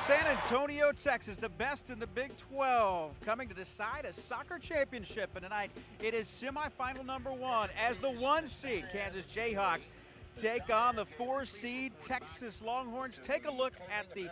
San Antonio, Texas, the best in the Big 12, coming to decide a soccer championship. And tonight, it is semifinal number 1 as the 1 seed Kansas Jayhawks take on the 4 seed Texas Longhorns. Take a look at the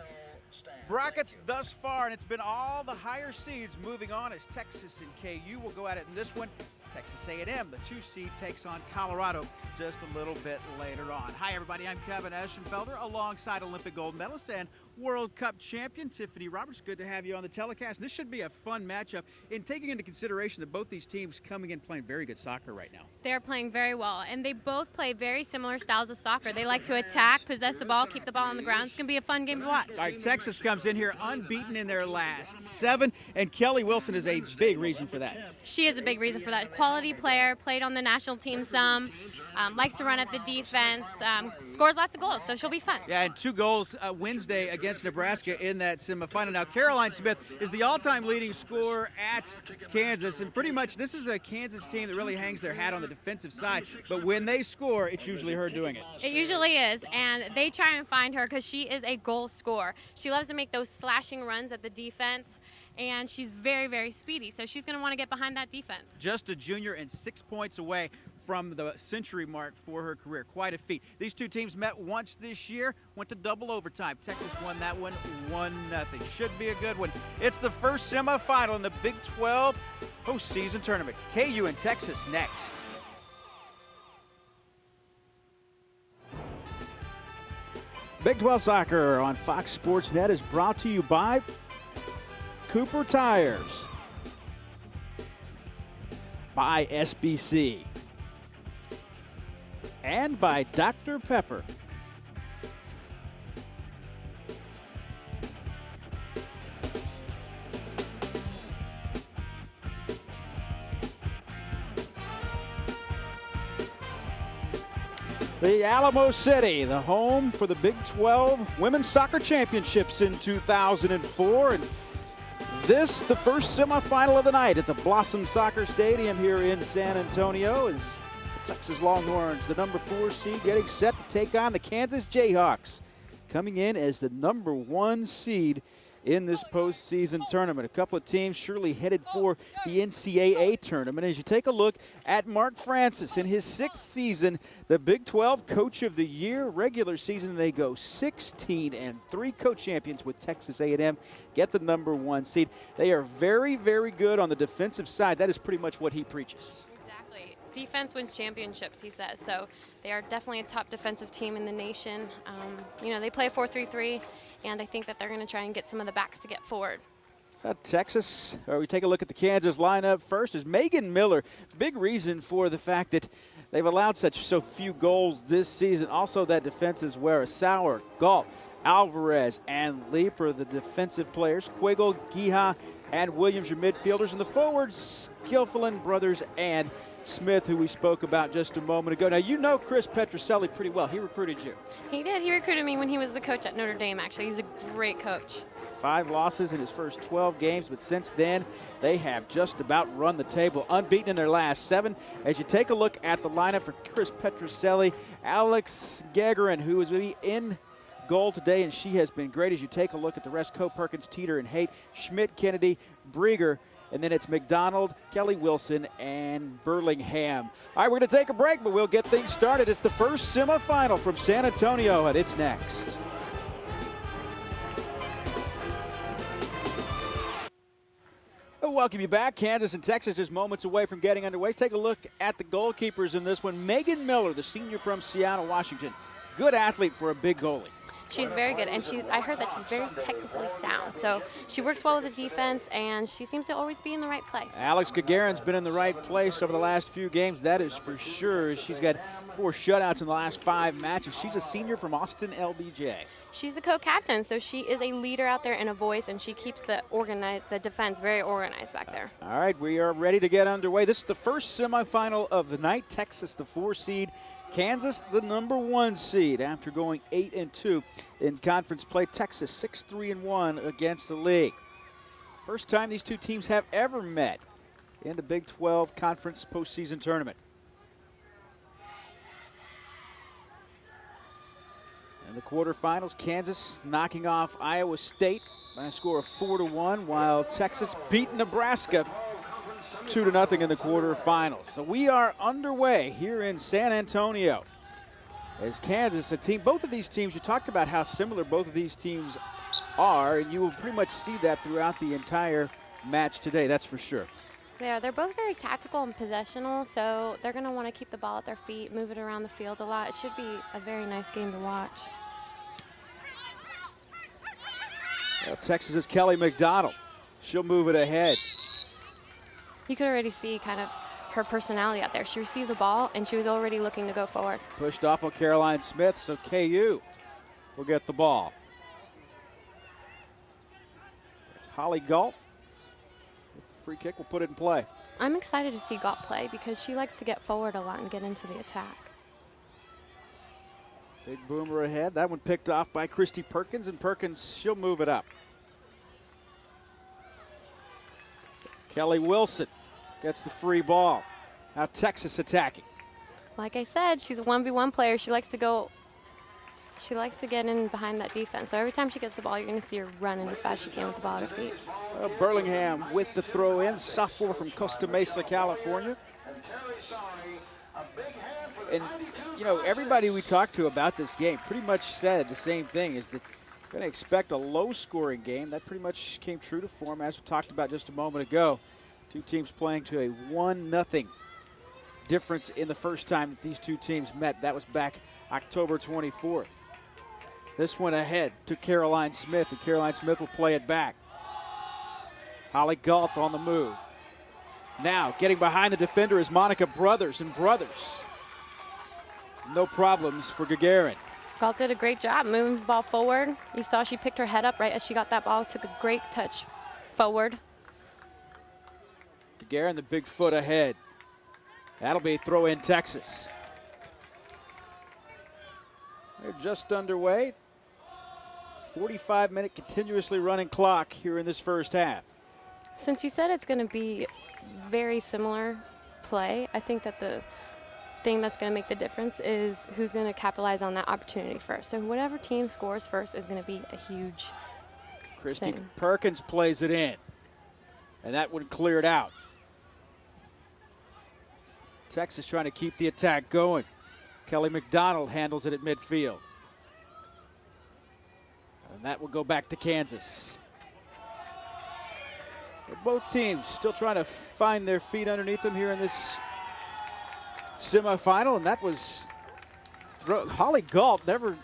brackets thus far, and it's been all the higher seeds moving on as Texas and KU will go at it in this one. Texas A&M, the 2 seed, takes on Colorado just a little bit later on. Hi, everybody. I'm Kevin Eschenfelder alongside Olympic gold medalist and World Cup champion Tiffany Roberts. Good to have you on the telecast. This should be a fun matchup in taking into consideration that both these teams coming in playing very good soccer right now. They're playing very well, and they both play very similar styles of soccer. They like to attack, possess the ball, keep the ball on the ground. It's going to be a fun game to watch. All right, Texas comes in here unbeaten in their last 7, and Kelly Wilson is a big reason for that. She is a big reason for that. Quality player, played on the national team some, likes to run at the defense, scores lots of goals, so she'll be fun. Yeah, and 2 goals Wednesday against Nebraska in that semifinal. Now, Caroline Smith is the all-time leading scorer at Kansas, and pretty much this is a Kansas team that really hangs their hat on the defensive side, but when they score, it's usually her doing it. It usually is, and they try and find her because she is a goal scorer. She loves to make those slashing runs at the defense, and she's very, very speedy, so she's going to want to get behind that defense. Just a junior and 6 points away from the century mark for her career. Quite a feat. These 2 teams met once this year, went to double overtime. Texas won that one 1-0. Should be a good one. It's the first semifinal in the Big 12 postseason tournament. KU and Texas next. Big 12 soccer on Fox Sports Net is brought to you by Cooper Tires, by SBC, and by Dr. Pepper. The Alamo City, the home for the Big 12 Women's Soccer Championships in 2004. And this, the first semifinal of the night at the Blossom Soccer Stadium here in San Antonio, is the Texas Longhorns, the number 4 seed, getting set to take on the Kansas Jayhawks, coming in as the number 1 seed in this postseason tournament. A couple of teams surely headed for the NCAA tournament. As you take a look at Mark Francis in his 6th season, the Big 12 Coach of the Year. Regular season, they go 16-3, co-champions with Texas A&M, get the number 1 seed. They are very, very good on the defensive side. That is pretty much what he preaches. Exactly. Defense wins championships, he says. So they are definitely a top defensive team in the nation. They play a 4-3-3. And I think that they're going to try and get some of the backs to get forward. Texas, or we take a look at the Kansas lineup first, is Megan Miller. Big reason for the fact that they've allowed so few goals this season. Also, that defense is where Sauer, Galt, Alvarez, and Leeper, the defensive players. Quiggle, Giha, and Williams, your midfielders. And the forwards, Skilfilin brothers and Smith, who we spoke about just a moment ago. Now, you know Chris Petrucelli pretty well. He recruited you. He did. He recruited me when he was the coach at Notre Dame, actually. He's a great coach. 5 losses in his first 12 games, but since then, they have just about run the table, unbeaten in their last 7. As you take a look at the lineup for Chris Petrucelli, Alex Gagarin, who is in goal today, and she has been great. As you take a look at the rest, Coe Perkins, Teeter, and Haight, Schmidt, Kennedy, Brieger, and then it's McDonald, Kelly Wilson, and Burlingham. All right, we're going to take a break, but we'll get things started. It's the first semifinal from San Antonio, and it's next. We'll welcome you back. Kansas and Texas just moments away from getting underway. Let's take a look at the goalkeepers in this one. Megan Miller, the senior from Seattle, Washington. Good athlete for a big goalie. She's very good, and I heard that she's very technically sound. So she works well with the defense, and she seems to always be in the right place. Alex Gagarin's been in the right place over the last few games. That is for sure. She's got 4 shutouts in the last 5 matches. She's a senior from Austin LBJ. She's the co-captain, so she is a leader out there and a voice, and she keeps the defense very organized back there. All right, we are ready to get underway. This is the first semifinal of the night. Texas, the 4 seed. Kansas, the number 1 seed, after going 8-2 in conference play. Texas 6-3-1 against the league. First time these 2 teams have ever met in the Big 12 Conference postseason tournament. And the quarterfinals, Kansas knocking off Iowa State by a score of 4-1, while Texas beat Nebraska 2-0 in the quarterfinals. So we are underway here in San Antonio. As Kansas, a team, both of these teams, you talked about how similar both of these teams are, and you will pretty much see that throughout the entire match today, that's for sure. Yeah, they're both very tactical and possessional, so they're going to want to keep the ball at their feet, move it around the field a lot. It should be a very nice game to watch. Well, Texas's Kelly McDonald, she'll move it ahead. You could already see kind of her personality out there. She received the ball, and she was already looking to go forward. Pushed off on Caroline Smith, so KU will get the ball. There's Holly Galt. With the free kick, will put it in play. I'm excited to see Galt play because she likes to get forward a lot and get into the attack. Big boomer ahead. That one picked off by Christy Perkins, and Perkins, she'll move it up. Kelly Wilson gets the free ball. Now Texas attacking. Like I said, she's a 1v1 player. She likes to get in behind that defense. So every time she gets the ball, you're going to see her running as fast as she can with the ball at her feet. Burlingham with the throw in, sophomore from Costa Mesa, California. And, you know, everybody we talked to about this game pretty much said the same thing, is that going to expect a low-scoring game. That pretty much came true to form, as we talked about just a moment ago. Two teams playing to a 1-0 difference in the first time that these two teams met. That was back October 24th. This one ahead to Caroline Smith, and Caroline Smith will play it back. Holly Galt on the move. Now getting behind the defender is Monica Brothers, and Brothers, no problems for Gagarin. Galt did a great job moving the ball forward. You saw she picked her head up right as she got that ball, took a great touch forward. Gagarin, the big foot ahead. That'll be throw in Texas. They're just underway. 45-minute continuously running clock here in this first half. Since you said it's going to be very similar play, I think that the thing that's going to make the difference is who's going to capitalize on that opportunity first. So whatever team scores first is going to be a huge Christy thing. Perkins plays it in, and that one cleared out. Texas trying to keep the attack going. Kelly McDonald handles it at midfield. And that will go back to Kansas. Both teams still trying to find their feet underneath them here in this semifinal, and that was Holly Galt never,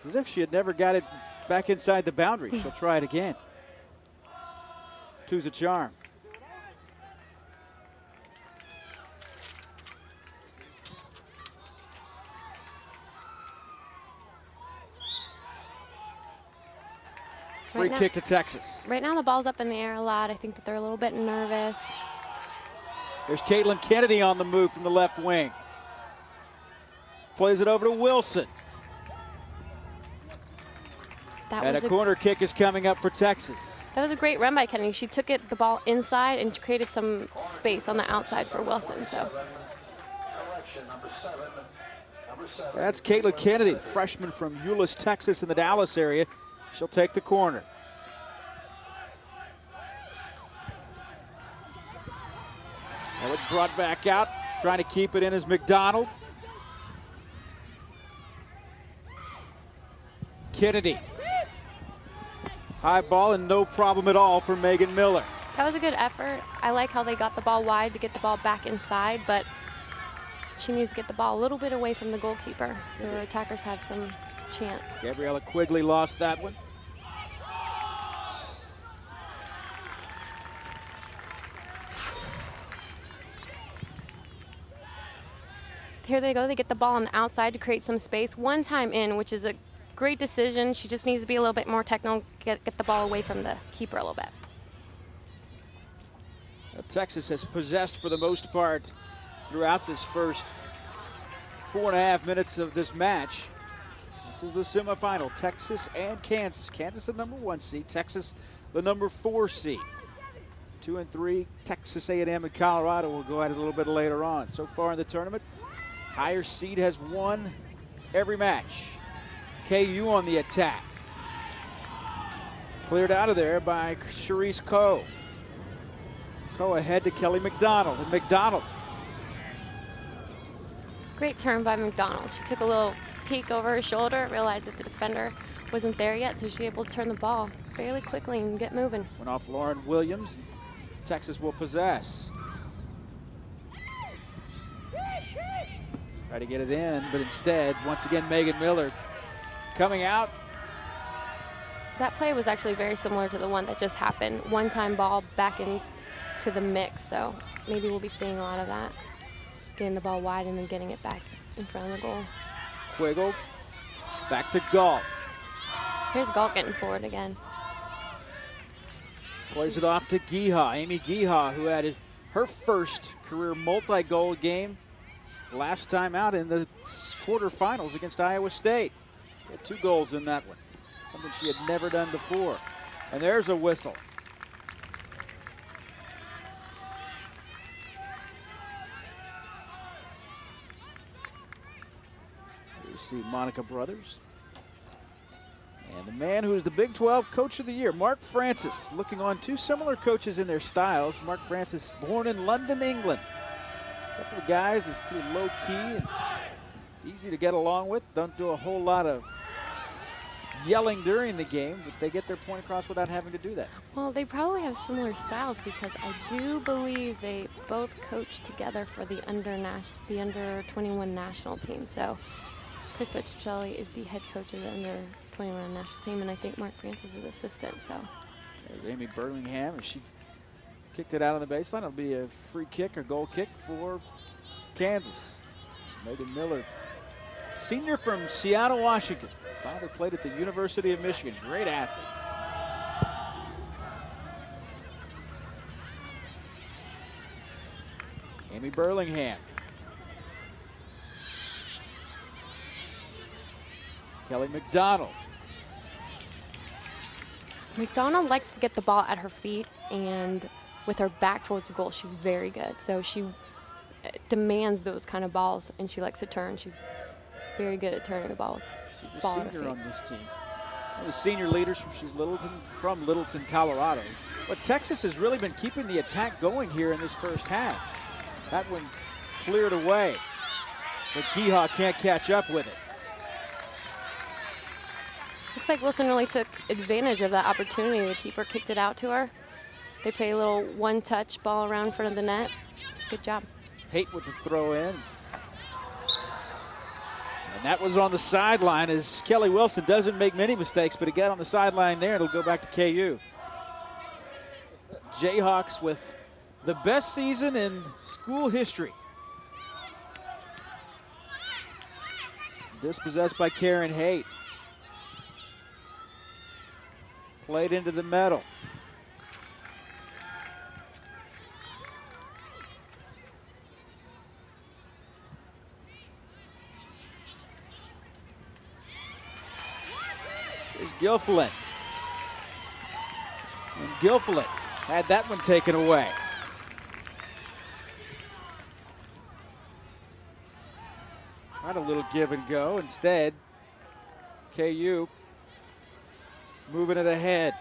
as if she had never got it back inside the boundary. She'll try it again. Two's a charm. Free kick to Texas. Right now the ball's up in the air a lot. I think that they're a little bit nervous. There's Caitlin Kennedy on the move from the left wing. Plays it over to Wilson. And a corner kick is coming up for Texas. That was a great run by Kennedy. She took the ball inside and created some space on the outside for Wilson. So that's Caitlin Kennedy, freshman from Euless, Texas in the Dallas area. She'll take the corner. Well, it brought back out, trying to keep it in as McDonald. Kennedy. High ball and no problem at all for Megan Miller. That was a good effort. I like how they got the ball wide to get the ball back inside, but she needs to get the ball a little bit away from the goalkeeper so her attackers have some chance. Gabriella Quigley lost that one. Here they go. They get the ball on the outside to create some space. One time in, which is a great decision. She just needs to be a little bit more technical, get the ball away from the keeper a little bit. Now, Texas has possessed for the most part throughout this first 4.5 minutes of this match. This is the semifinal, Texas and Kansas. Kansas the number 1 seed, Texas the number 4 seed. 2 and 3, Texas A&M and Colorado will go at it a little bit later on. So far in the tournament, higher seed has won every match. KU on the attack. Cleared out of there by Charisse Coe. Coe ahead to Kelly McDonald. And McDonald. Great turn by McDonald. She took a little peek over her shoulder, realized that the defender wasn't there yet, so she was able to turn the ball fairly quickly and get moving. Went off Lauren Williams. Texas will possess. Try to get it in, but instead, once again, Megan Miller coming out. That play was actually very similar to the one that just happened. One-time ball back into the mix, so maybe we'll be seeing a lot of that. Getting the ball wide and then getting it back in front of the goal. Quiggle, back to Galt. Here's Galt getting forward again. Plays it off to Giha, Amy Giha, who had her first career multi-goal game last time out in the quarterfinals against Iowa State. She had 2 goals in that one, something she had never done before. And there's a whistle. You see Monica Brothers. And the man who is the Big 12 Coach of the Year, Mark Francis, looking on 2 similar coaches in their styles. Mark Francis, born in London, England. A couple of guys that are pretty low-key and easy to get along with. Don't do a whole lot of yelling during the game, but they get their point across without having to do that. Well, they probably have similar styles because I do believe they both coach together for the under 21 national team. So Chris Petruccelli is the head coach of the under 21 national team, and I think Mark Francis is assistant. So there's Amy Burlingham, and she kicked it out on the baseline. It'll be a free kick or goal kick for Kansas. Megan Miller, senior from Seattle, Washington. Father played at the University of Michigan. Great athlete. Amy Burlingham. Kelly McDonald. McDonald likes to get the ball at her feet, and with her back towards the goal, she's very good. So she demands those kind of balls, and she likes to turn. She's very good at turning the ball. She's a senior on this team. One of the senior leaders from Littleton, Colorado. But Texas has really been keeping the attack going here in this first half. That one cleared away, but Giha can't catch up with it. Looks like Wilson really took advantage of that opportunity. The keeper kicked it out to her. They play a little one-touch ball around in front of the net. Good job. Haight with the throw in. And that was on the sideline as Kelly Wilson doesn't make many mistakes, but it got on the sideline there. It'll go back to KU. Jayhawks with the best season in school history. Dispossessed by Karen Haight. Played into the middle. Here's Gilfillan. And Gilfillan had that one taken away. Tried a little give and go. Instead, KU moving it ahead.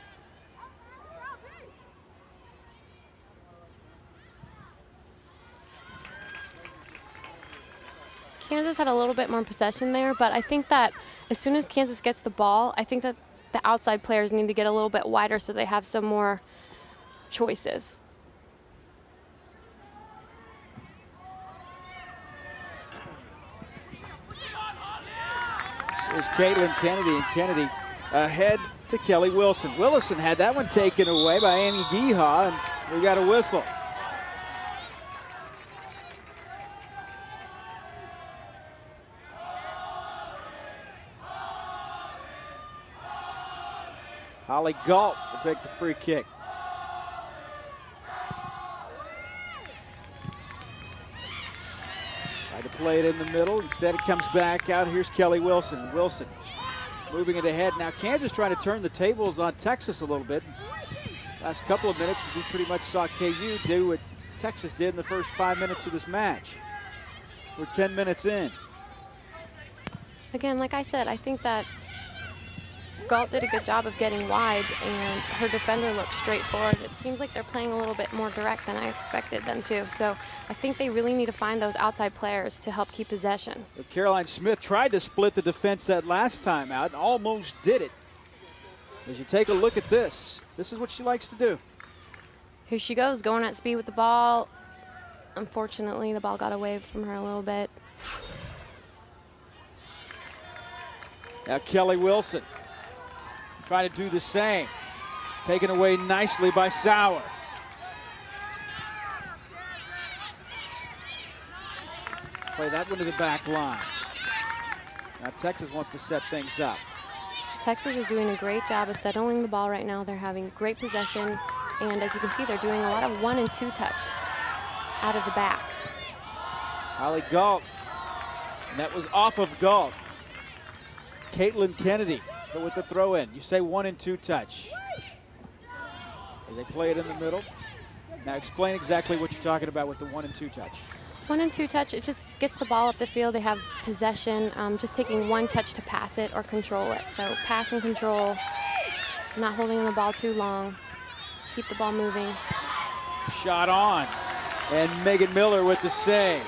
Kansas had a little bit more possession there, but I think that as soon as Kansas gets the ball, I think that the outside players need to get a little bit wider so they have some more choices. There's Caitlin Kennedy, and Kennedy ahead to Kelly Wilson. Willison had that one taken away by Amy Giha, and we got a whistle. Holly Galt will take the free kick. Tried to play it in the middle. Instead, it comes back out. Here's Kelly Wilson. Wilson moving it ahead. Now, Kansas trying to turn the tables on Texas a little bit. Last couple of minutes, we pretty much saw KU do what Texas did in the first 5 minutes of this match. We're 10 minutes in. Again, like I said, I think that Galt did a good job of getting wide, and her defender looked straight forward. It seems like they're playing a little bit more direct than I expected them to. So I think they really need to find those outside players to help keep possession. Caroline Smith tried to split the defense that last time out and almost did it. As you take a look at this is what she likes to do. Here she goes, going at speed with the ball. Unfortunately, the ball got away from her a little bit. Now Kelly Wilson trying to do the same. Taken away nicely by Sauer. Play that one to the back line. Now Texas wants to set things up. Texas is doing a great job of settling the ball right now. They're having great possession, and as you can see, they're doing a lot of 1 and 2 touch out of the back. Holly Galt, and that was off of Galt. Caitlin Kennedy with the throw in. You say 1 and 2 touch. As they play it in the middle. Now explain exactly what you're talking about with the 1 and 2 touch. 1 and 2 touch, it just gets the ball up the field. They have possession, just taking 1 touch to pass it or control it. So pass and control, not holding on the ball too long. Keep the ball moving. Shot on. And Megan Miller with the save.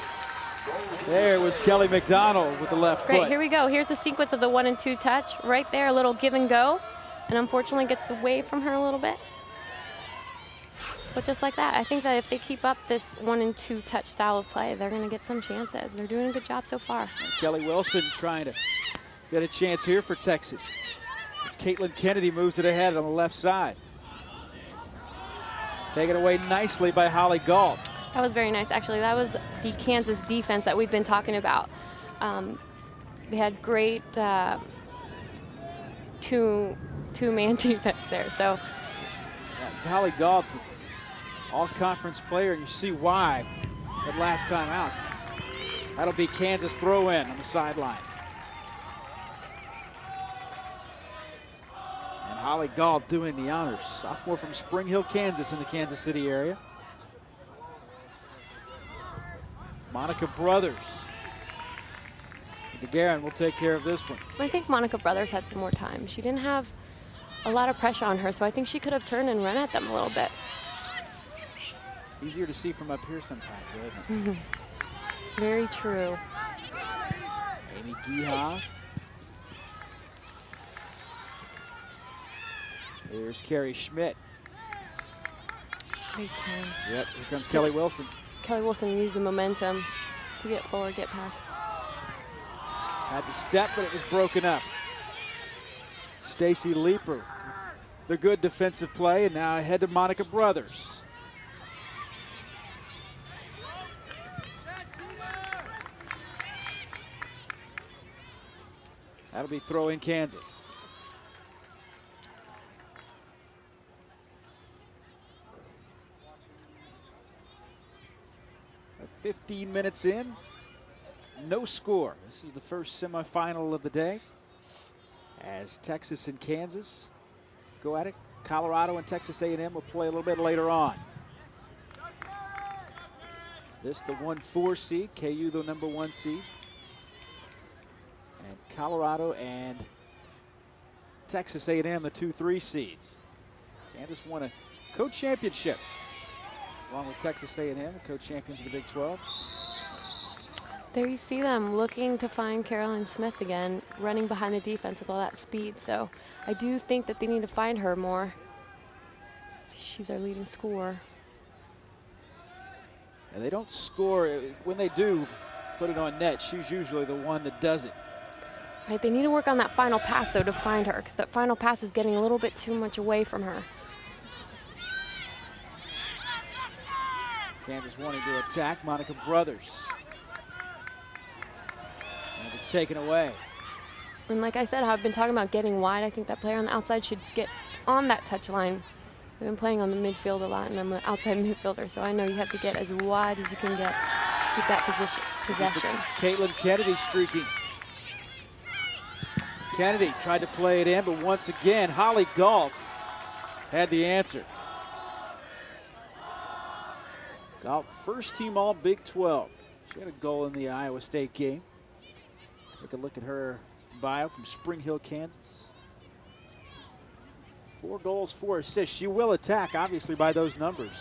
There was Kelly McDonald with the left Great, foot. here we go. Here's the sequence of the 1 and 2 touch. Right there, a little give and go. And unfortunately gets away from her a little bit. But just like that, I think that if they keep up this 1 and 2 touch style of play, they're going to get some chances. They're doing a good job so far. And Kelly Wilson trying to get a chance here for Texas. As Caitlin Kennedy moves it ahead on the left side. Taken away nicely by Holly Galt. That was very nice, actually. That was the Kansas defense that we've been talking about. They had great two-man defense there. So Holly Galt, all-conference player, and you see why that last time out. That'll be Kansas throw-in on the sideline. And Holly Galt doing the honors. Sophomore from Spring Hill, Kansas, in the Kansas City area. Monica Brothers. DeGuerin will take care of this one. I think Monica Brothers had some more time. She didn't have a lot of pressure on her, so I think she could have turned and run at them a little bit. Easier to see from up here sometimes, isn't it? Very true. Amy Geha. Here's Carrie Schmidt. Great turn. Yep, here comes Kelly Wilson. Kelly Wilson used the momentum to get forward, get past. Had the step, but it was broken up. Stacy Leeper, the good defensive play, and now ahead to Monica Brothers. That'll be throw-in Kansas. At 15 minutes in, no score. This is the first semifinal of the day as Texas and Kansas go at it. Colorado and Texas A&M will play a little bit later on. This the 1-4 seed, KU the number 1 seed. And Colorado and Texas A&M the 2-3 seeds. Kansas won a co-championship along with Texas A&M, the co-champions of the Big 12. There you see them looking to find Caroline Smith again, running behind the defense with all that speed. So I do think that they need to find her more. She's our leading scorer. And they don't score. When they do put it on net, she's usually the one that does it. Right, they need to work on that final pass, though, to find her, because that final pass is getting a little bit too much away from her. Kansas wanting to attack Monica Brothers. And it's taken away. And like I said, I've been talking about getting wide. I think that player on the outside should get on that touch line. I've been playing on the midfield a lot, and I'm an outside midfielder, so I know you have to get as wide as you can get. Keep that possession. Caitlin Kennedy streaking. Kennedy tried to play it in, but once again, Holly Galt had the answer. Galt, first team all Big 12. She had a goal in the Iowa State game. Take a look at her bio from Spring Hill, Kansas. 4 goals, 4 assists. She will attack, obviously, by those numbers.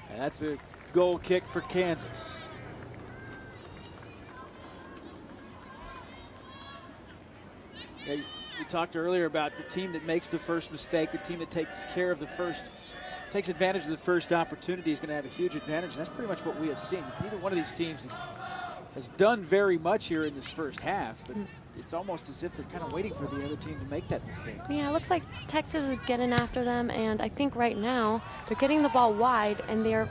And that's a goal kick for Kansas. Yeah, we talked earlier about the team that makes the first mistake, the team that takes advantage of the first opportunity is going to have a huge advantage. That's pretty much what we have seen. Neither one of these teams has done very much here in this first half, but it's almost as if they're kind of waiting for the other team to make that mistake. Yeah, it looks like Texas is getting after them, and I think right now they're getting the ball wide and they're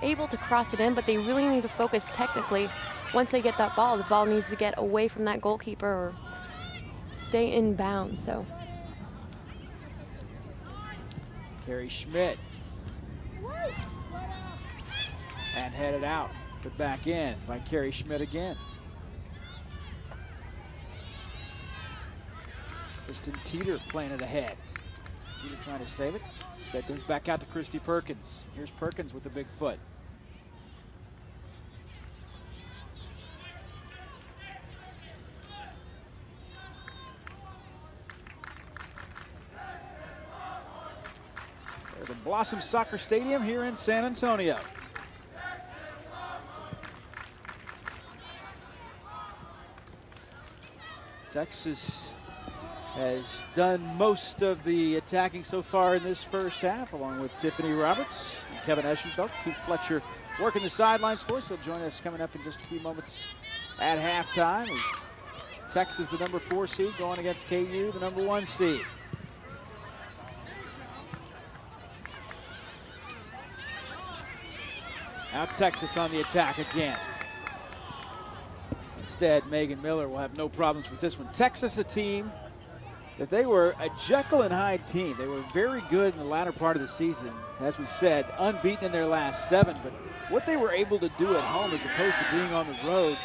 able to cross it in, but they really need to focus technically. Once they get that ball, the ball needs to get away from that goalkeeper or stay in bounds. So Carrie Schmidt. And headed out, but back in by Carrie Schmidt again. Kristen Teeter playing it ahead. Teeter trying to save it. Instead goes back out to Christy Perkins. Here's Perkins with the big foot. The Blossom Soccer Stadium here in San Antonio. Texas has done most of the attacking so far in this first half, along with Tiffany Roberts and Kevin Eschenfeld. Keith Fletcher working the sidelines for us. He'll join us coming up in just a few moments at halftime as Texas, the number 4 seed, going against KU, the number 1 seed. Now Texas on the attack again. Instead, Megan Miller will have no problems with this one. Texas, a team that they were a Jekyll and Hyde team. They were very good in the latter part of the season. As we said, unbeaten in their last 7. But what they were able to do at home as opposed to being on the road,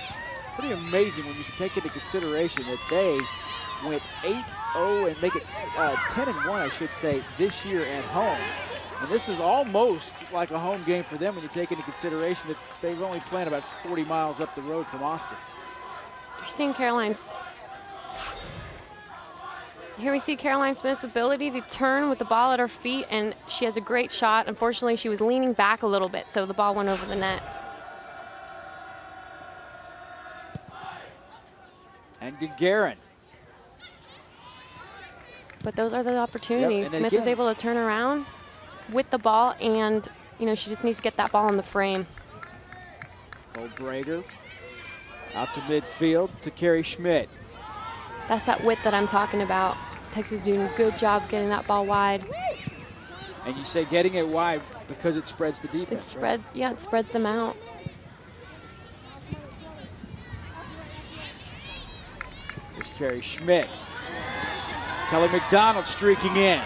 pretty amazing when you take into consideration that they went 8-0 and make it 10-1, I should say, this year at home. And this is almost like a home game for them when you take into consideration that they've only played about 40 miles up the road from Austin. you're seeing Here we see Caroline Smith's ability to turn with the ball at her feet, and she has a great shot. Unfortunately, she was leaning back a little bit, so the ball went over the net. And Gagarin. But those are the opportunities. Yep, Smith was able to turn around with the ball, and she just needs to get that ball in the frame. Cole Brager out to midfield to Carrie Schmidt. That's that width that I'm talking about. Texas doing a good job getting that ball wide. And you say getting it wide because it spreads the defense. It spreads, right? Yeah, it spreads them out. There's Carrie Schmidt. Kelly McDonald streaking in.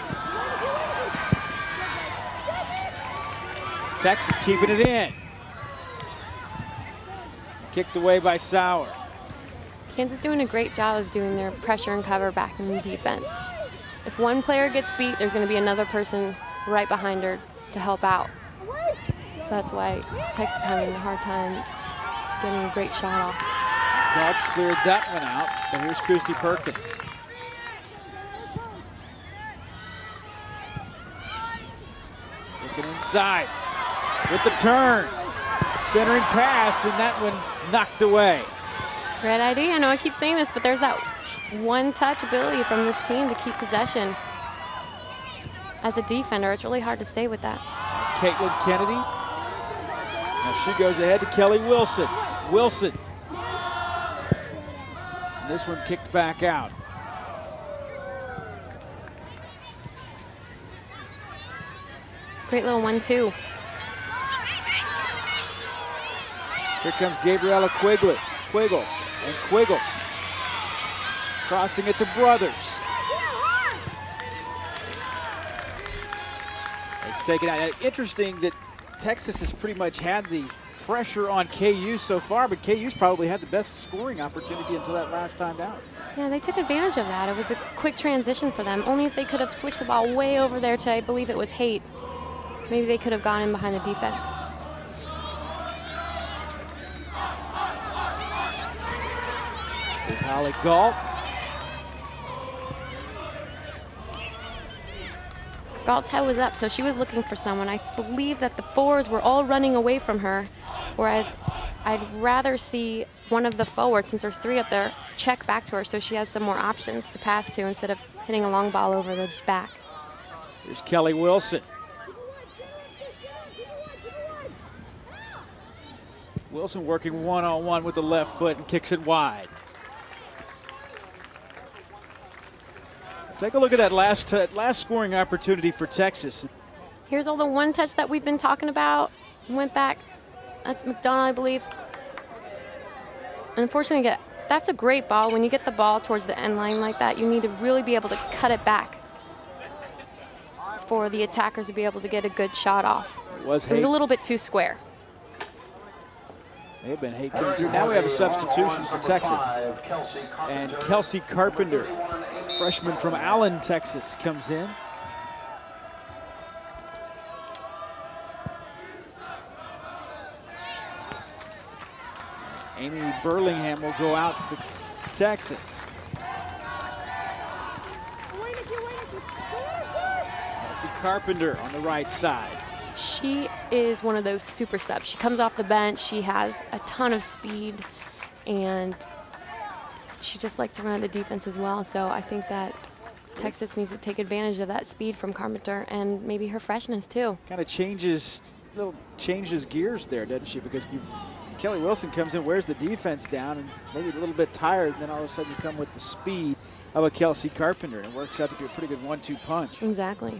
Texas keeping it in. Kicked away by Sauer. Kansas doing a great job of doing their pressure and cover back in the defense. If one player gets beat, there's going to be another person right behind her to help out. So that's why Texas is having a hard time getting a great shot off. God cleared that one out, but here's Christy Perkins. Looking inside with the turn. Centering pass, and that one knocked away. Great idea. I know I keep saying this, but there's that one-touch ability from this team to keep possession. As a defender, it's really hard to stay with that. Caitlin Kennedy. Now she goes ahead to Kelly Wilson. Wilson. And this one kicked back out. Great little 1-2. Here comes Gabriella Quiggle. And Quiggle crossing it to Brothers. It's taken out. Interesting that Texas has pretty much had the pressure on KU so far, but KU's probably had the best scoring opportunity until that last time down. Yeah, they took advantage of that. It was a quick transition for them. Only if they could have switched the ball way over there to, I believe it was Haight, maybe they could have gone in behind the defense. Holly Galt. Galt's head was up, so she was looking for someone. I believe that the forwards were all running away from her, whereas I'd rather see one of the forwards, since there's 3 up there, check back to her so she has some more options to pass to instead of hitting a long ball over the back. Here's Kelly Wilson. Wilson working one-on-one with the left foot and kicks it wide. Take a look at that last scoring opportunity for Texas. Here's all the one touch that we've been talking about. Went back. That's McDonald, I believe. Unfortunately, that's a great ball. When you get the ball towards the end line like that, you need to really be able to cut it back for the attackers to be able to get a good shot off. It was a little bit too square. May have been Haight coming through. Now we have a substitution for Texas. And Kelsey Carpenter, freshman from Allen, Texas, comes in. Amy Burlingham will go out for Texas. Kelsey Carpenter on the right side. She is one of those super subs. She comes off the bench. She has a ton of speed, and she just likes to run at the defense as well. So I think that Texas needs to take advantage of that speed from Carpenter and maybe her freshness too. Kind of changes gears there, doesn't she? Because Kelly Wilson comes in, wears the defense down, and maybe a little bit tired, and then all of a sudden you come with the speed of a Kelsey Carpenter, and it works out to be a pretty good 1-2 punch. Exactly.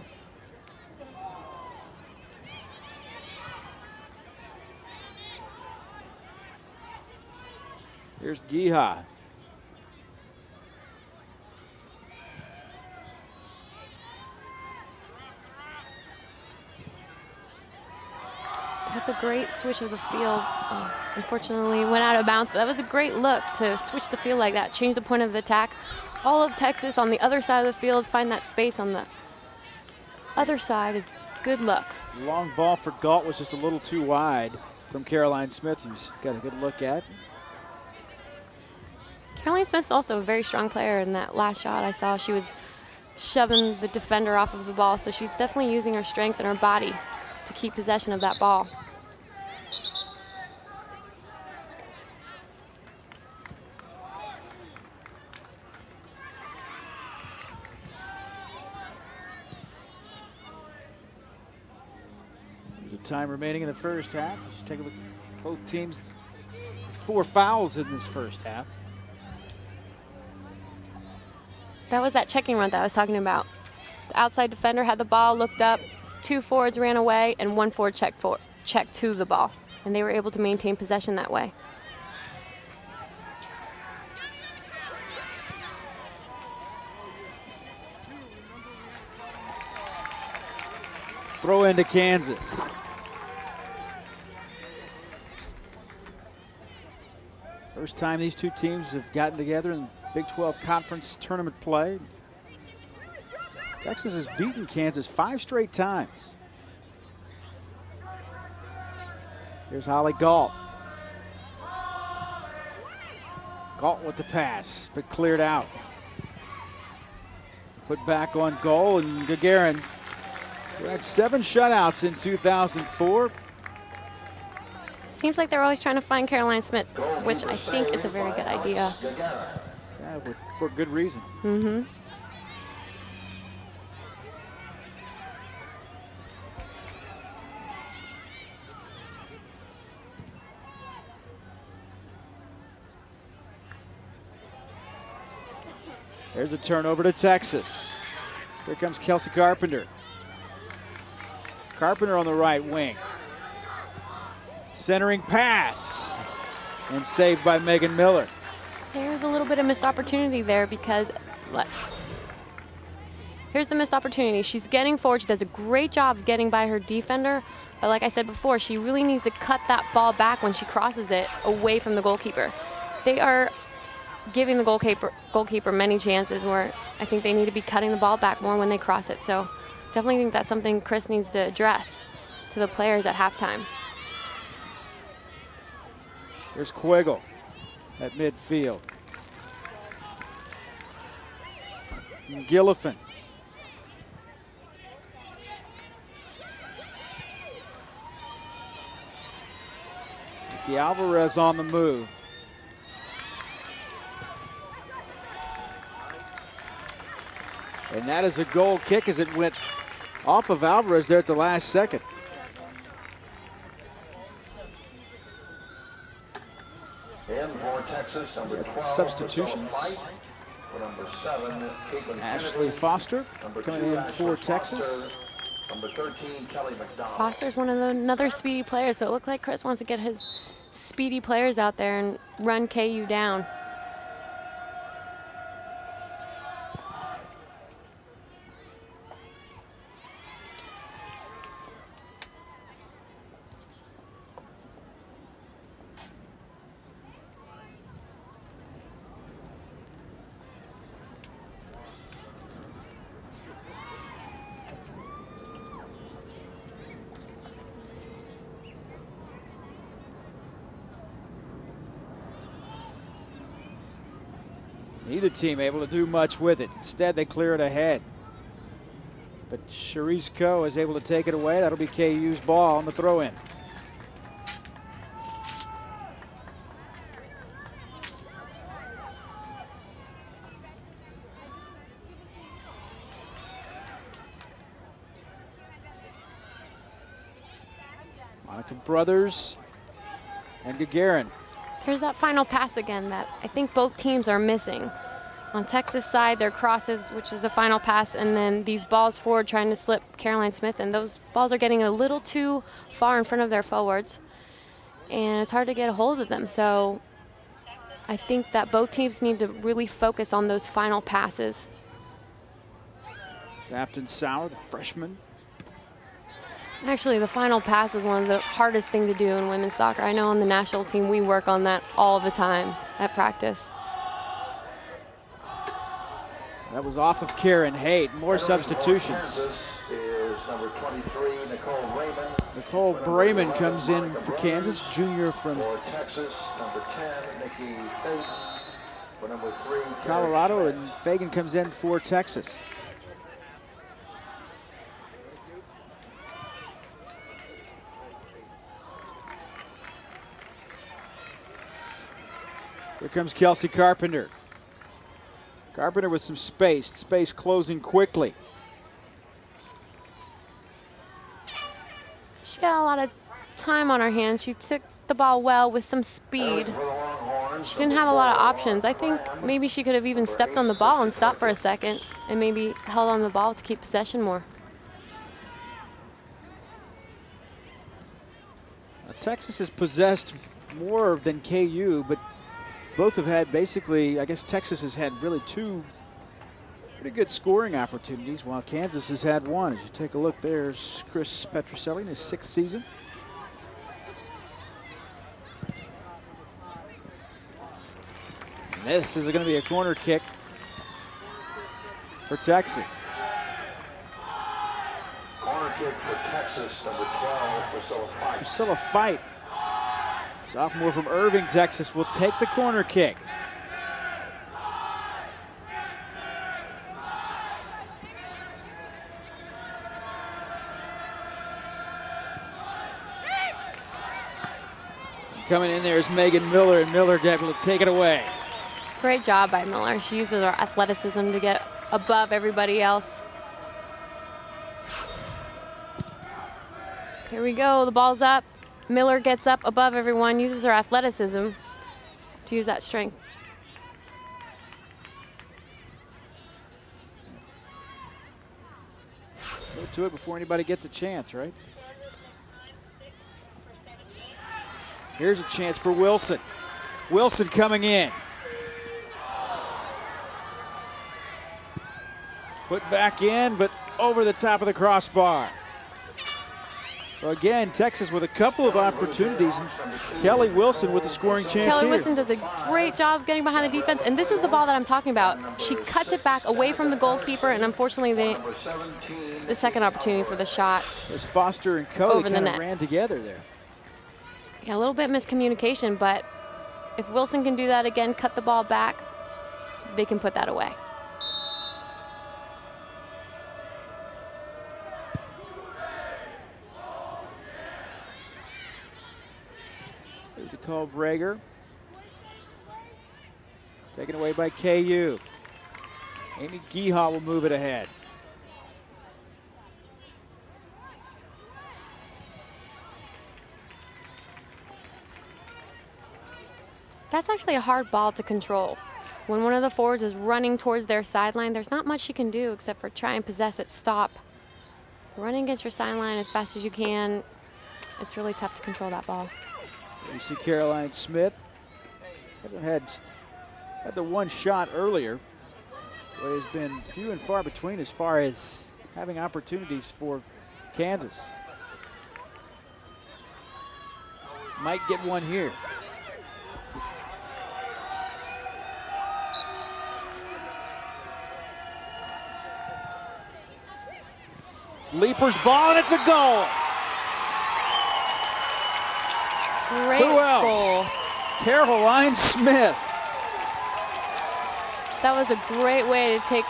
Here's Giha. That's a great switch of the field. Unfortunately, went out of bounds, but that was a great look to switch the field like that, change the point of the attack. All of Texas on the other side of the field, find that space on the other side is good luck. Long ball for Galt was just a little too wide from Caroline Smith, who's got a good look at. Caroline Smith's also a very strong player. In that last shot I saw, she was shoving the defender off of the ball, so she's definitely using her strength and her body to keep possession of that ball. There's a time remaining in the first half. Just take a look. Both teams, 4 fouls in this first half. That was that checking run that I was talking about. The outside defender had the ball, looked up, 2 forwards ran away, and 1 forward checked to the ball. And they were able to maintain possession that way. Throw into Kansas. First time these two teams have gotten together in Big 12 Conference Tournament play. Texas has beaten Kansas 5 straight times. Here's Holly Galt. Galt with the pass, but cleared out. Put back on goal, and Gagarin, who had 7 shutouts in 2004. Seems like they're always trying to find Caroline Smith, which I think is a very good idea. Yeah, for good reason. Mm-hmm. There's a turnover to Texas. Here comes Kelsey Carpenter. Carpenter on the right wing. Centering pass. And saved by Megan Miller. There's a little bit of missed opportunity there because here's the missed opportunity. She's getting forward. She does a great job of getting by her defender. But like I said before, she really needs to cut that ball back when she crosses it away from the goalkeeper. They are giving the goalkeeper many chances where I think they need to be cutting the ball back more when they cross it. So definitely think that's something Chris needs to address to the players at halftime. Here's Quiggle at midfield. Gillifan. Becky Alvarez on the move. And that is a goal kick as it went off of Alvarez there at the last second. And for Texas, number 12, substitutions. Number 7, Ashley Foster coming in for Texas. Number 13, Kelly McDonald. Foster's another speedy player, so it looked like Chris wants to get his speedy players out there and run KU down. Neither team able to do much with it. Instead, they clear it ahead. But Charisse Coe is able to take it away. That'll be KU's ball on the throw-in. Monica Brothers and Gagarin. There's that final pass again that I think both teams are missing. On Texas side, their crosses, which is the final pass, and then these balls forward trying to slip Caroline Smith, and those balls are getting a little too far in front of their forwards, and it's hard to get a hold of them. So I think that both teams need to really focus on those final passes. Afton Sauer, the freshman. Actually, the final pass is one of the hardest things to do in women's soccer. I know on the national team we work on that all the time at practice. That was off of Karen Haight. More substitutions. Is number 23, Nicole Raymond. Nicole Brayman comes in for Kansas, junior from For Texas, number 10, Nikki Fagan. For number 3, Colorado, and Fagan comes in for Texas. Here comes Kelsey Carpenter. Carpenter with some space closing quickly. She got a lot of time on her hands. She took the ball well with some speed. She didn't have a lot of options. I think maybe she could have even stepped on the ball and stopped for a second and maybe held on the ball to keep possession more. Now, Texas has possessed more than KU, but both have had basically, I guess Texas has had really two pretty good scoring opportunities, while Kansas has had one. As you take a look, there's Chris Petroselli in his 6th season. And this is going to be a corner kick for Texas. corner kick for Texas, number 12, Priscilla Fight. Priscilla Fight, sophomore from Irving, Texas, will take the corner kick. Coming in there is Megan Miller, and Miller able to take it away. Great job by Miller. She uses her athleticism to get above everybody else. Here we go, the ball's up. Miller gets up above everyone, uses her athleticism to use that strength. Go to it before anybody gets a chance, right? Here's a chance for Wilson. Wilson coming in. Put back in, but over the top of the crossbar. So again, Texas with a couple of opportunities, and Kelly Wilson with the scoring chance Kelly here. Wilson does a great job getting behind the defense, and this is the ball that I'm talking about. She cuts it back away from the goalkeeper, and unfortunately the second opportunity for the shot. There's Foster and Cody Over the kind of net. ran together there. Yeah, a little bit miscommunication, but if Wilson can do that again, cut the ball back, they can put that away. There's Nicole Brager. Taken away by KU. Amy Geha will move it ahead. That's actually a hard ball to control. When one of the forwards is running towards their sideline, there's not much you can do except for try and possess it, stop. Running against your sideline as fast as you can, it's really tough to control that ball. You see Caroline Smith hasn't had the one shot earlier, but has been few and far between as far as having opportunities for Kansas. Might get one here. Leaper's ball, and it's a goal. Great Who else? goal. Caroline Smith. That was a great way to take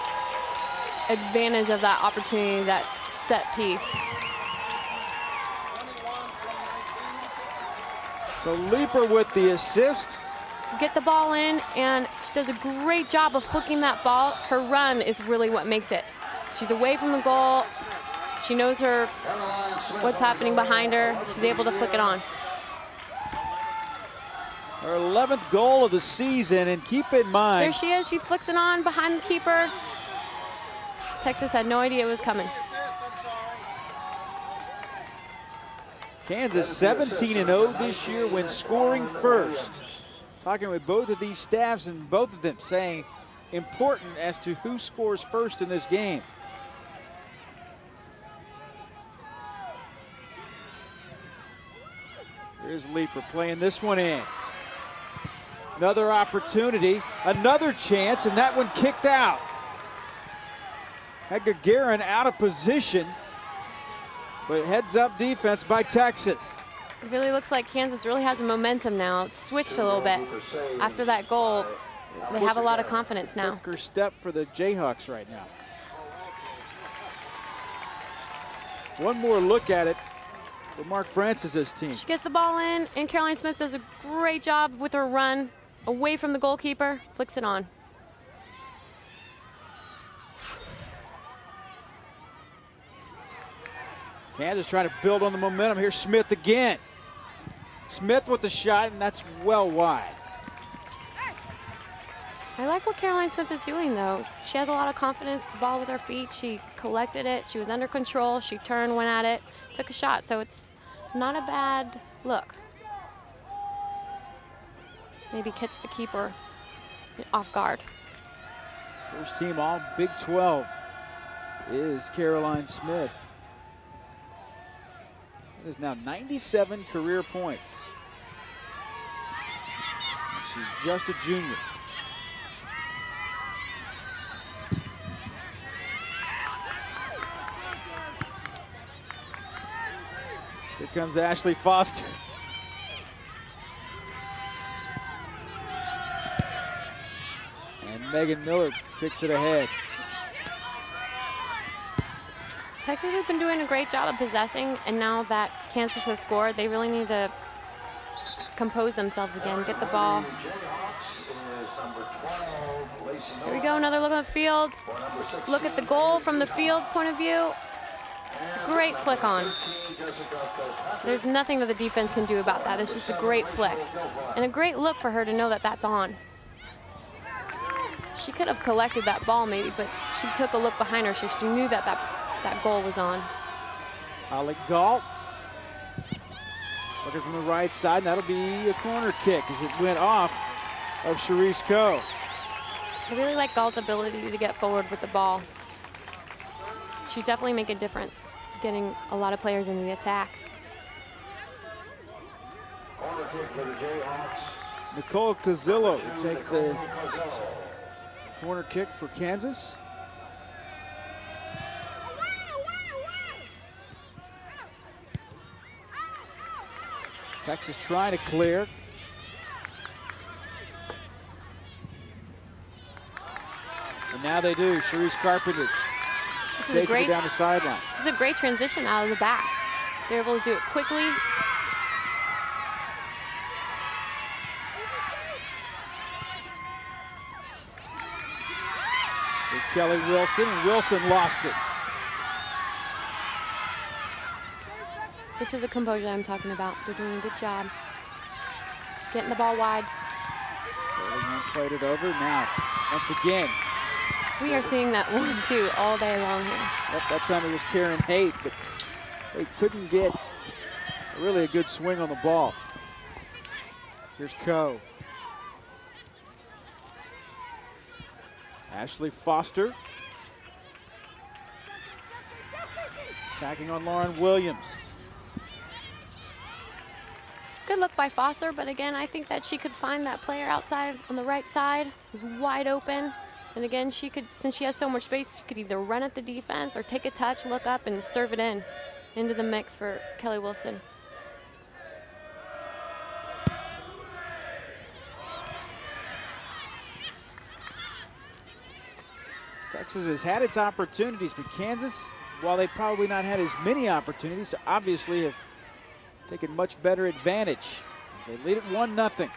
advantage of that opportunity, that set piece. So Leaper with the assist. Get the ball in, and she does a great job of flicking that ball. Her run is really what makes it. She's away from the goal. She knows what's happening behind her. She's able to flick it on. Her 11th goal of the season, and keep in mind. There she is. She flicks it on behind the keeper. Texas had no idea it was coming. Kansas 17-0 this year when scoring first. Talking with both of these staffs and both of them saying important as to who scores first in this game. Here's Leaper playing this one in. Another opportunity, another chance, and that one kicked out. Had Gagarin out of position, but heads up defense by Texas. It really looks like Kansas really has the momentum now. It's switched a little bit. After that goal, they have a lot of confidence now. Quicker step for the Jayhawks right now. One more look at it for Mark Francis's team. She gets the ball in, and Caroline Smith does a great job with her run away from the goalkeeper, flicks it on. Kansas trying to build on the momentum. Here's Smith again. Smith with the shot, and that's well wide. I like what Caroline Smith is doing, though. She has a lot of confidence, the ball with her feet. She collected it. She was under control. She turned, went at it, took a shot. So it's not a bad look. Maybe catch the keeper off guard. First team all Big 12 is Caroline Smith. It is now 97 career points. And she's just a junior. Here comes Ashley Foster. And Megan Miller kicks it ahead. Texas has been doing a great job of possessing, and now that Kansas has scored, they really need to compose themselves again, get the ball. Here we go, another look at the field. Look at the goal from the field point of view. Great flick on. There's nothing that the defense can do about that. It's just a great flick. And a great look for her to know that that's on. She could have collected that ball maybe, but she took a look behind her, so she knew that that goal was on. Alec Galt looking from the right side, and that'll be a corner kick as it went off of Charisse Coe. I really like Galt's ability to get forward with the ball. She's definitely making a difference, getting a lot of players into the attack. Corner kick for the Jayhawks. Nicole Cazzillo to take the corner kick for Kansas. Texas trying to clear. And now they do. Charisse Carpenter takes it down the sideline. This is a great transition out of the back. They're able to do it quickly. Here's Kelly Wilson, and Wilson lost it. This is the composure I'm talking about. They're doing a good job getting the ball wide. Burlingame played it over. Now, once again. We are seeing that 1-2 all day long here. Yep, that time it was Karen Haight, but they couldn't get really a good swing on the ball. Here's Coe. Ashley Foster. Attacking on Lauren Williams. Good look by Foster, but again, I think that she could find that player outside on the right side. It was wide open. And again, she could, since she has so much space, she could either run at the defense or take a touch, look up, and serve it into the mix for Kelly Wilson. Texas has had its opportunities, but Kansas, while they've probably not had as many opportunities, obviously have taken much better advantage. They lead it 1-0.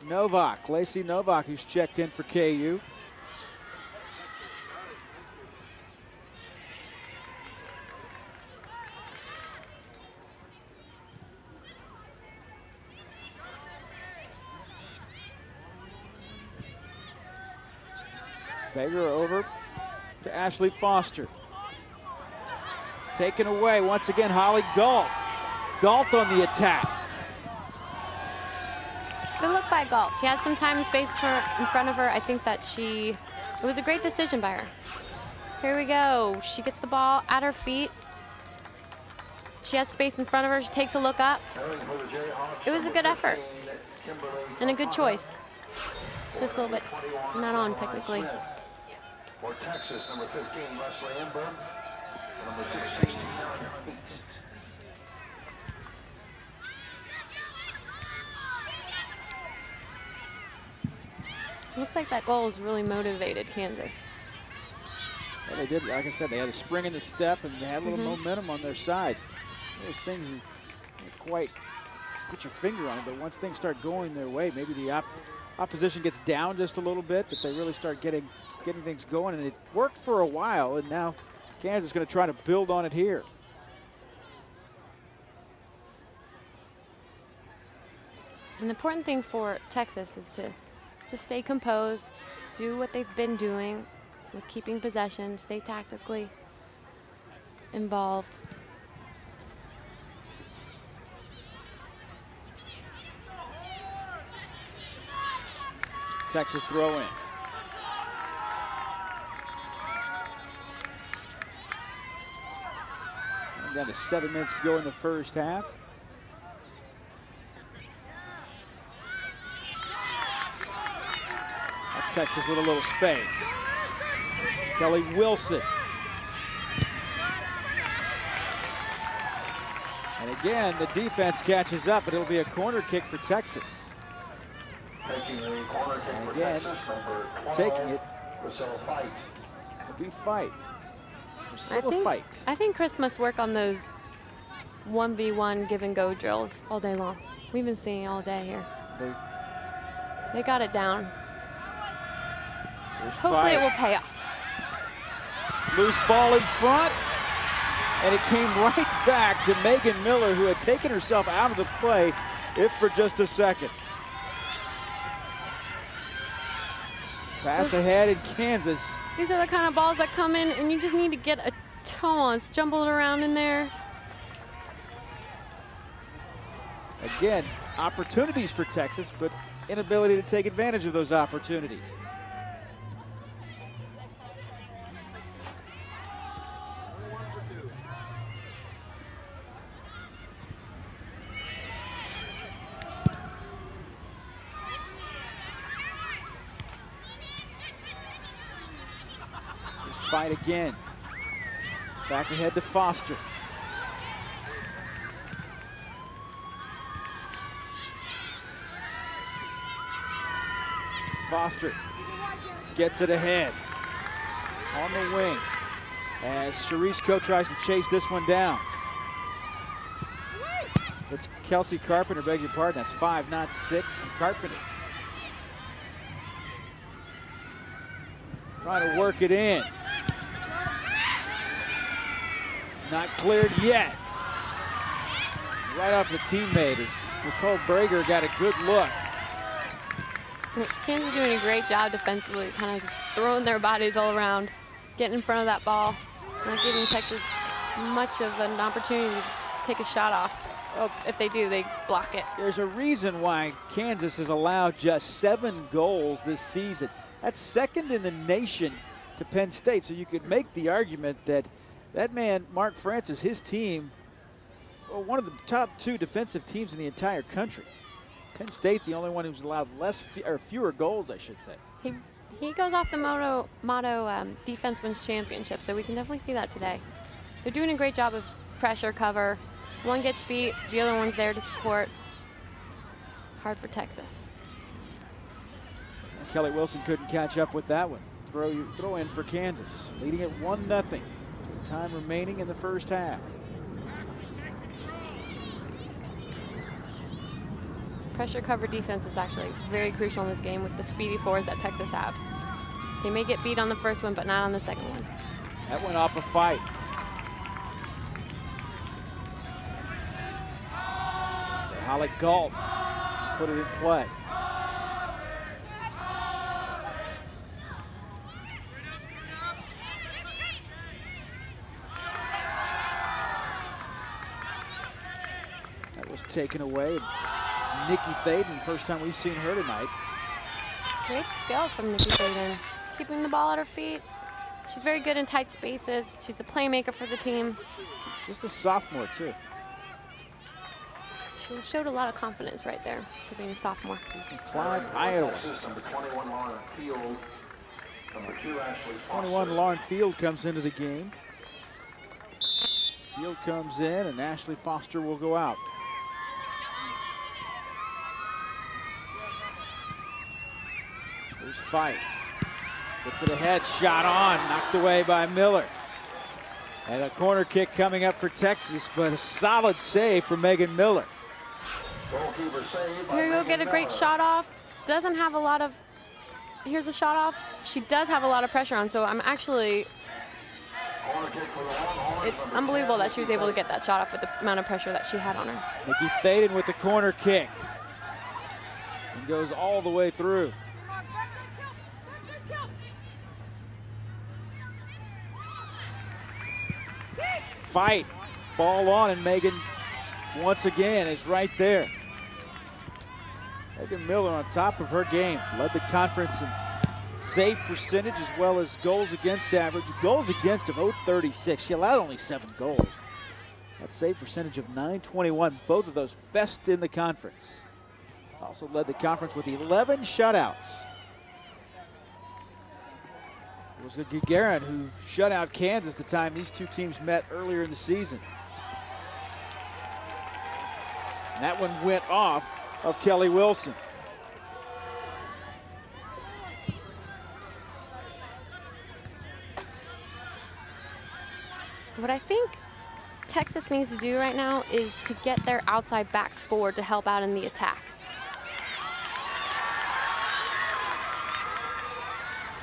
Novak, Lacey Novak, who's checked in for KU. Bager over to Ashley Foster. Taken away once again, Holly Galt. Galt on the attack. Good look by Galt. She had some time and space in front of her. I think that it was a great decision by her. Here we go. She gets the ball at her feet. She has space in front of her. She takes a look up. It was a good effort and a good choice. It's just a little bit not on technically. For Texas, number 15, Leslie Enberg. Number 16, Looks like that goal has really motivated Kansas. Well, they did, like I said, they had a spring in the step and they had a little momentum on their side. Those things you can't quite put your finger on it, but once things start going their way, maybe the opposition gets down just a little bit, but they really start getting things going, and it worked for a while, and now Kansas is going to try to build on it here. And the important thing for Texas is to just stay composed, do what they've been doing with keeping possession, stay tactically involved. Texas throw in. Down to 7 minutes to go in the first half. Now Texas with a little space. Kelly Wilson. And again, the defense catches up, but it'll be a corner kick for Texas. And again, taking it. It'll be Fight. I think Chris must work on those 1v1 give and go drills all day long. We've been seeing it all day here. They got it down. Hopefully it will pay off. Loose ball in front, and it came right back to Megan Miller, who had taken herself out of the play, if for just a second. Pass ahead in Kansas. These are the kind of balls that come in and you just need to get a toe on. It's jumbled around in there. Again, opportunities for Texas, but inability to take advantage of those opportunities. Fight again. Back ahead to Foster. Foster gets it ahead. On the wing. As Charisse Coe tries to chase this one down. It's Kelsey Carpenter, beg your pardon. That's 5, not 6. And Carpenter Trying to work it in. Not cleared yet. Right off the teammate as Nicole Brager got a good look. Kansas doing a great job defensively, kind of just throwing their bodies all around, getting in front of that ball, not giving Texas much of an opportunity to take a shot off. If they do, they block it. There's a reason why Kansas has allowed just 7 goals this season. That's second in the nation to Penn State. So you could make the argument that that man, Mark Francis, his team, well, one of the top 2 defensive teams in the entire country. Penn State, the only one who's allowed fewer goals, I should say. He goes off the motto defense wins championships, so we can definitely see that today. They're doing a great job of pressure cover. One gets beat, the other one's there to support. Hard for Texas. Kelly Wilson couldn't catch up with that one. Throw in for Kansas, leading at 1-0. Time remaining in the first half. Pressure cover defense is actually very crucial in this game with the speedy fours that Texas have. They may get beat on the first one, but not on the second one. That went off a fight. So Holly Galt put it in play. That was taken away. Nikki Thaden, first time we've seen her tonight. Great skill from Nikki Thaden, keeping the ball at her feet. She's very good in tight spaces. She's the playmaker for the team. Just a sophomore, too. She showed a lot of confidence right there for being a sophomore. From Clyde, Iowa. Number 21, Lauren Field. Number 2, Ashley 21, Lauren Field comes into the game. Field comes in, and Ashley Foster will go out. There's fight. Gets it ahead, shot on, knocked away by Miller. And a corner kick coming up for Texas, but a solid save for Megan Miller. Here you go, get a great shot off. Doesn't have a lot of, here's a shot off. She does have a lot of pressure on, so I'm actually, it's unbelievable that she was able to get that shot off with the amount of pressure that she had on her. Nikki Thaden with the corner kick. And goes all the way through. Fight, ball on, and Megan once again is right there. Megan Miller on top of her game, led the conference in save percentage as well as goals against average. Goals against of 0.36. She allowed only 7 goals. That save percentage of .921, both of those best in the conference. Also led the conference with 11 shutouts. It was Gagarin who shut out Kansas the time these two teams met earlier in the season. And that one went off of Kelly Wilson. What I think Texas needs to do right now is to get their outside backs forward to help out in the attack.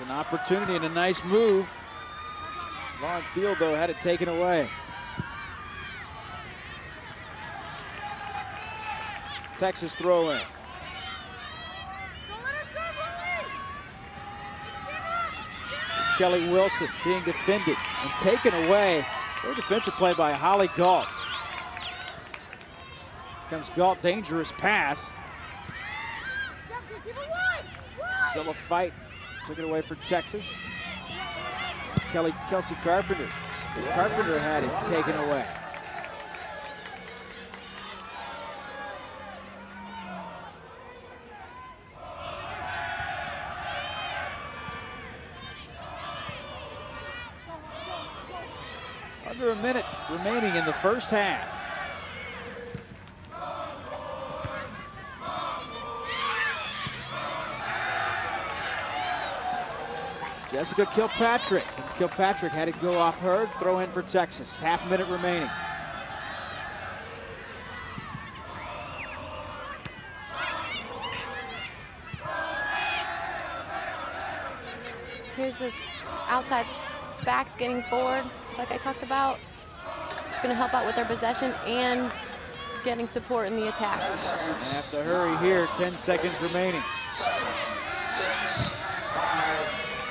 An opportunity and a nice move. Lauren Field, though, had it taken away. Texas throw in. There's Kelly Wilson being defended and taken away. Great defensive play by Holly Galt. Comes Galt, dangerous pass. Still a fight. Took it away for Texas. Kelsey Carpenter. Carpenter had it taken away. Under a minute remaining in the first half. Jessica Kilpatrick. Kilpatrick had it go off her. Throw in for Texas. Half minute remaining. Here's this outside backs getting forward, like I talked about. It's going to help out with their possession and getting support in the attack. They have to hurry here, 10 seconds remaining. 5,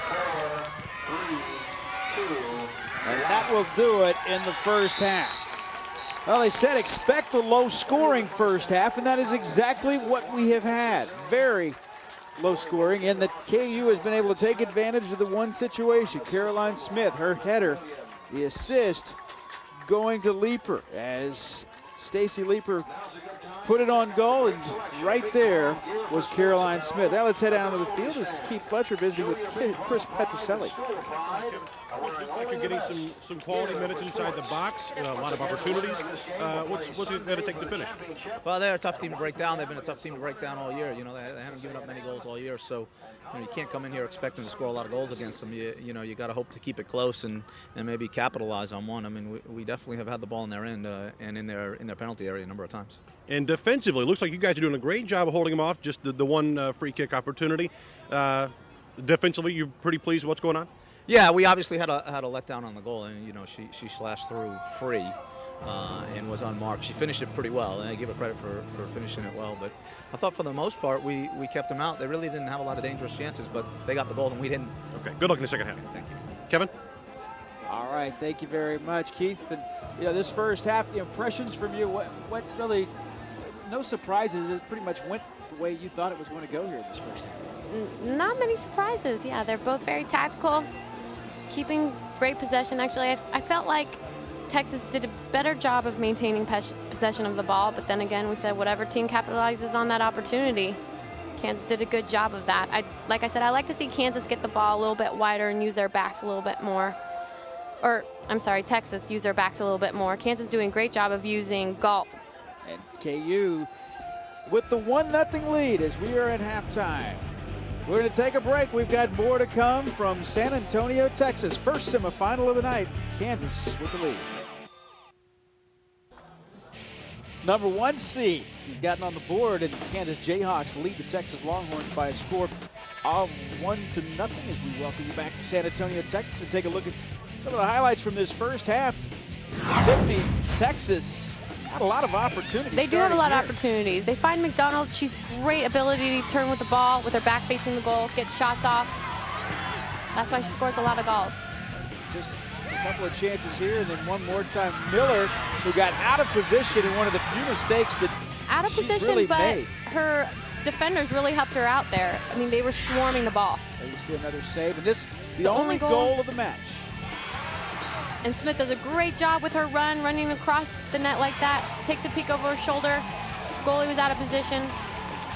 4, 3, 2. And that will do it in the first half. Well, they said expect a low-scoring first half, and that is exactly what we have had. Very low scoring, and that KU has been able to take advantage of the one situation. Caroline Smith, her header, the assist going to Leeper as Stacy Leeper put it on goal, and right there was Caroline Smith. Now let's head down to the field. This is Keith Fletcher visiting with Chris Petroselli. Like you're getting some quality minutes inside the box, a lot of opportunities. What's it going to take to finish? Well, they're a tough team to break down. They've been a tough team to break down all year. You know, they haven't given up many goals all year, so you can't come in here expecting to score a lot of goals against them. You know, you got to hope to keep it close and maybe capitalize on one. I mean, we definitely have had the ball in their end and in their penalty area a number of times. And defensively, it looks like you guys are doing a great job of holding them off. Just the one free kick opportunity. Defensively, you're pretty pleased with what's going on? Yeah, we obviously had a letdown on the goal, and you know she slashed through free and was unmarked. She finished it pretty well, and I give her credit for finishing it well. But I thought for the most part we kept them out. They really didn't have a lot of dangerous chances, but they got the goal and we didn't. Okay, good luck in the second half. Thank you, Kevin. All right, thank you very much, Keith. And you know, this first half, the impressions from you. What really? No surprises. It pretty much went the way you thought it was going to go here in this first half. Not many surprises. Yeah, they're both very tactical, keeping great possession. Actually, I felt like Texas did a better job of maintaining possession of the ball, but then again, we said whatever team capitalizes on that opportunity, Kansas did a good job of that. Like I said, I like to see Kansas get the ball a little bit wider and use their backs a little bit more. Or, I'm sorry, Texas use their backs a little bit more. Kansas doing a great job of using Galt. And KU with the 1-0 lead as we are at halftime. We're going to take a break. We've got more to come from San Antonio, Texas. First semifinal of the night. Kansas with the lead. Number 1 seed. He's gotten on the board, and Kansas Jayhawks lead the Texas Longhorns by a score of 1-0 as we welcome you back to San Antonio, Texas, to take a look at some of the highlights from this first half. Tiffany, Texas had a lot of opportunities. They do have a lot of opportunities. They find McDonald. She's great ability to turn with the ball with her back facing the goal, get shots off. That's why she scores a lot of goals. Just a couple of chances here, and then one more time Miller, who got out of position in one of the few mistakes that out of she's position, really but made. Her defenders really helped her out there. I mean, they were swarming the ball. There you see another save, and this the only goal of the match. And Smith does a great job with her running across the net like that. Takes a peek over her shoulder. Goalie was out of position.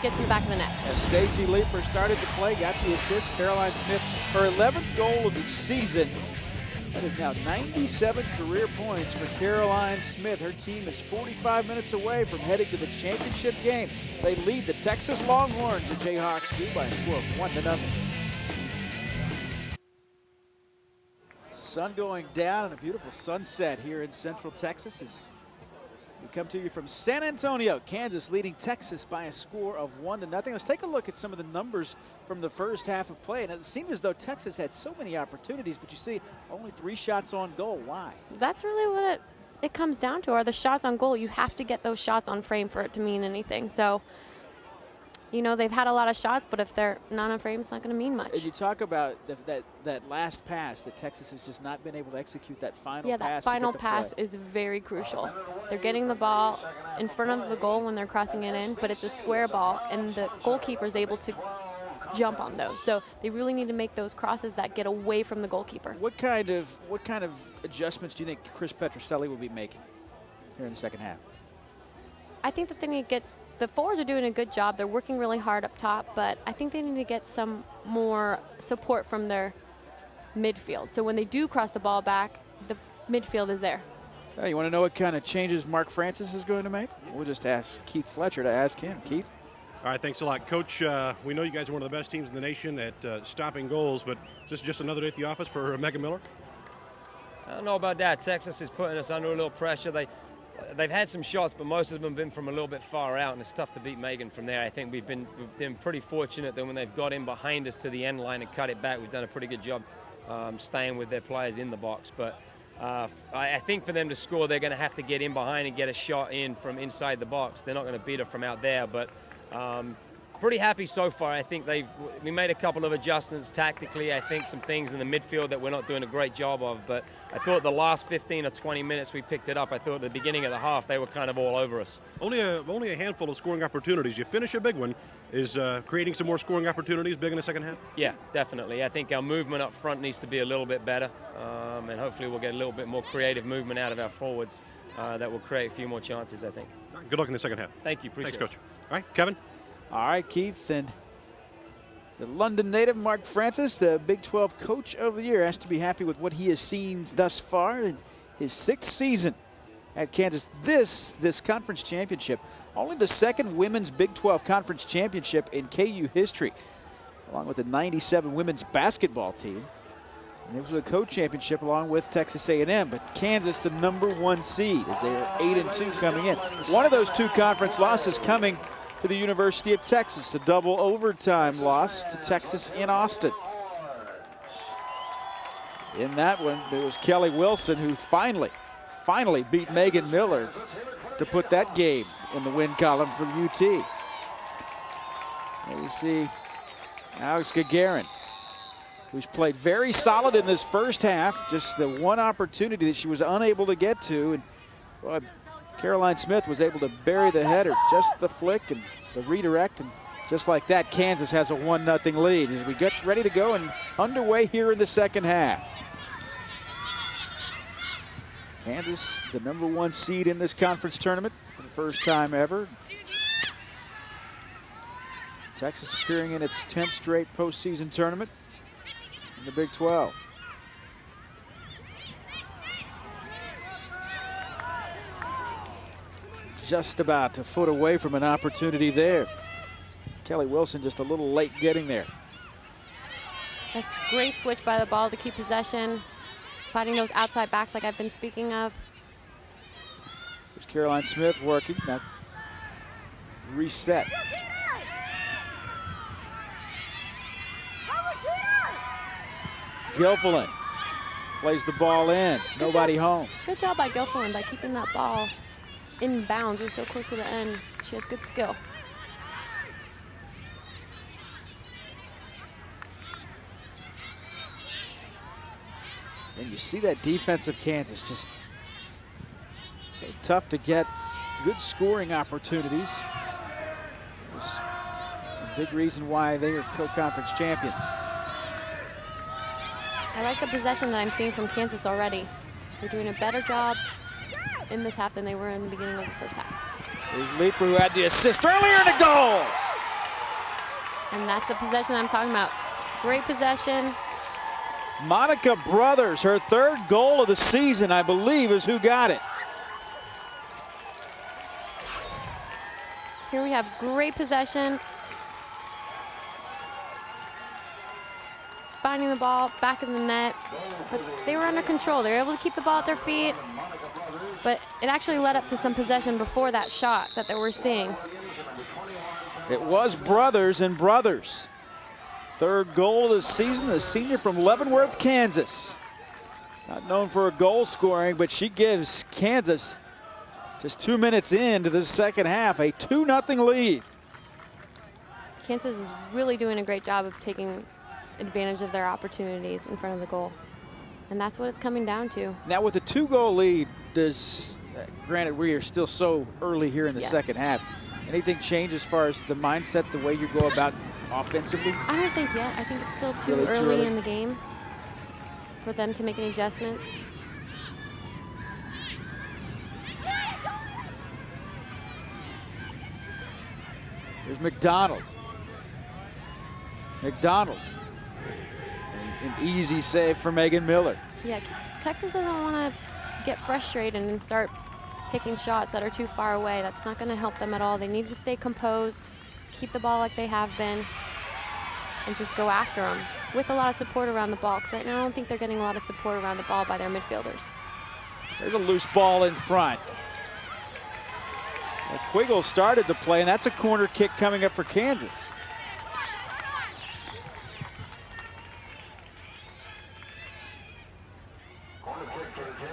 Gets in the back of the net. As Stacy Leeper started to play, got the assist. Caroline Smith, her 11th goal of the season. That is now 97 career points for Caroline Smith. Her team is 45 minutes away from heading to the championship game. They lead the Texas Longhorns. The Jayhawks do by a score of 1-0. Sun going down and a beautiful sunset here in Central Texas as we come to you from San Antonio, Kansas, leading Texas by a score of 1-0. Let's take a look at some of the numbers from the first half of play. And it seemed as though Texas had so many opportunities, but you see only 3 shots on goal. Why? That's really what it comes down to, are the shots on goal. You have to get those shots on frame for it to mean anything. So, you know, they've had a lot of shots, but if they're not on frame, it's not going to mean much. And you talk about that last pass that Texas has just not been able to execute that final pass. Yeah, that final pass is very crucial. They're getting the ball in front of the goal when they're crossing it in, but it's a square ball, and the goalkeeper is able to jump on those. So they really need to make those crosses that get away from the goalkeeper. What kind of adjustments do you think Chris Petroselli will be making here in the second half? I think that they need to get. The forwards are doing a good job. They're working really hard up top, but I think they need to get some more support from their midfield. So when they do cross the ball back, the midfield is there. Hey, you want to know what kind of changes Mark Francis is going to make? We'll just ask Keith Fletcher to ask him. Keith? All right, thanks a lot. Coach, we know you guys are one of the best teams in the nation at stopping goals, but is this just another day at the office for Megan Miller? I don't know about that. Texas is putting us under a little pressure. they've had some shots, but most of them have been from a little bit far out, and it's tough to beat Megan from there. I think we've been pretty fortunate that when they've got in behind us to the end line and cut it back, we've done a pretty good job staying with their players in the box. But I think for them to score, they're going to have to get in behind and get a shot in from inside the box. They're not going to beat her from out there, but pretty happy so far. I think we made a couple of adjustments tactically. I think some things in the midfield that we're not doing a great job of, but I thought the last 15 or 20 minutes we picked it up. I thought at the beginning of the half they were kind of all over us. Only a handful of scoring opportunities. You finish a big one. Is creating some more scoring opportunities big in the second half? Yeah, definitely. I think our movement up front needs to be a little bit better, and hopefully we'll get a little bit more creative movement out of our forwards that will create a few more chances, I think. Good luck in the second half. Thank you. Appreciate Thanks, it. Coach. All right, Kevin. All right, Keith, and the London native Mark Francis, the Big 12 Coach of the Year, has to be happy with what he has seen thus far in his 6th season at Kansas. This conference championship, only the second women's Big 12 conference championship in KU history, along with the '97 women's basketball team. And it was a co-championship along with Texas A&M, but Kansas the #1 seed as they are 8-2 coming in. One of those 2 conference losses coming to the University of Texas, a double overtime loss to Texas in Austin. In that one, it was Kelly Wilson who finally beat Megan Miller to put that game in the win column for UT. There you see Alex Gagarin, who's played very solid in this first half, just the one opportunity that she was unable to get to. And well, Caroline Smith was able to bury the header, just the flick and the redirect, and just like that, Kansas has a 1-0 lead as we get ready to go and underway here in the second half. Kansas, the #1 seed in this conference tournament for the first time ever. Texas appearing in its 10th straight postseason tournament in the Big 12. Just about a foot away from an opportunity there. Kelly Wilson just a little late getting there. That's a great switch by the ball to keep possession, fighting those outside backs like I've been speaking of. There's Caroline Smith working. Now reset. Gilfillan plays the ball in. Nobody home. Good job by Gilfillan by keeping that ball in bounds. It was so close to the end. She has good skill. And you see that defense of Kansas just so tough to get good scoring opportunities. It was a big reason why they are co-conference champions. I like the possession that I'm seeing from Kansas already. They're doing a better job in this half than they were in the beginning of the first half. There's Leeper who had the assist earlier and a goal. And that's the possession I'm talking about. Great possession. Monica Brothers, her 3rd goal of the season, I believe, is who got it. Here we have great possession. Finding the ball back in the net, but they were under control. They were able to keep the ball at their feet, but it actually led up to some possession before that shot that they were seeing. It was Brothers and Brothers. 3rd goal of the season, the senior from Leavenworth, Kansas. Not known for her goal scoring, but she gives Kansas, just 2 minutes into the second half, a 2-0 lead. Kansas is really doing a great job of taking advantage of their opportunities in front of the goal. And that's what it's coming down to. Now with a 2-goal lead, does, granted we are still so early here in the second half, anything change as far as the mindset, the way you go about offensively? I don't think yet. I think it's still too early in the game for them to make any adjustments. There's McDonald. McDonald. An easy save for Megan Miller. Yeah, Texas doesn't want to get frustrated and start taking shots that are too far away. That's not going to help them at all. They need to stay composed, keep the ball like they have been, and just go after them with a lot of support around the ball. Because right now I don't think they're getting a lot of support around the ball by their midfielders. There's a loose ball in front. Well, Quiggle started the play, and that's a corner kick coming up for Kansas.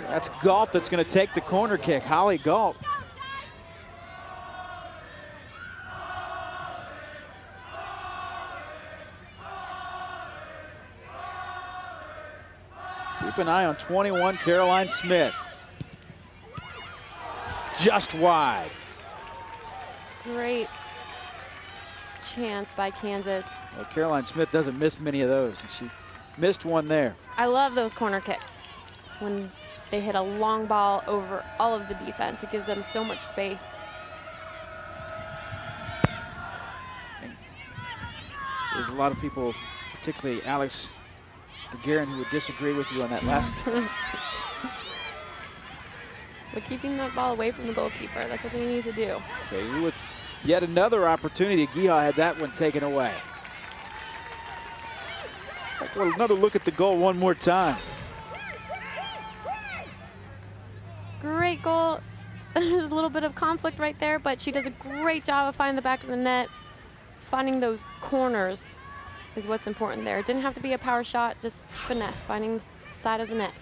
That's Galt that's going to take the corner kick. Holly Galt. Keep an eye on 21, Caroline Smith. Just wide. Great chance by Kansas. Well, Caroline Smith doesn't miss many of those, and she missed one there. I love those corner kicks. When they hit a long ball over all of the defense, it gives them so much space. There's a lot of people, particularly Alex Gagarin, who would disagree with you on that last. But keeping that ball away from the goalkeeper, that's what they need to do. Okay, with yet another opportunity, Giha had that one taken away. Well, another look at the goal one more time. Great goal. There's a little bit of conflict right there, but she does a great job of finding the back of the net. Finding those corners is what's important there. It didn't have to be a power shot, just finesse, finding the side of the net.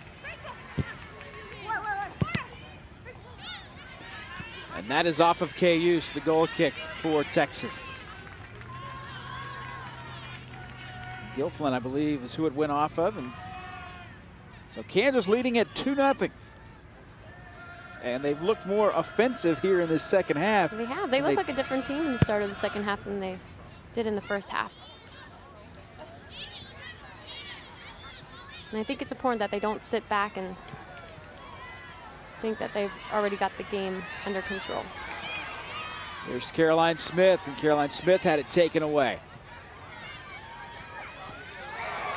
And that is off of KU, the goal kick for Texas. Gilflin, I believe, is who it went off of. And so Kansas leading at 2-0. And they've looked more offensive here in this second half. They have. They look like a different team in the start of the second half than they did in the first half. And I think it's important that they don't sit back and think that they've already got the game under control. Here's Caroline Smith, and Caroline Smith had it taken away.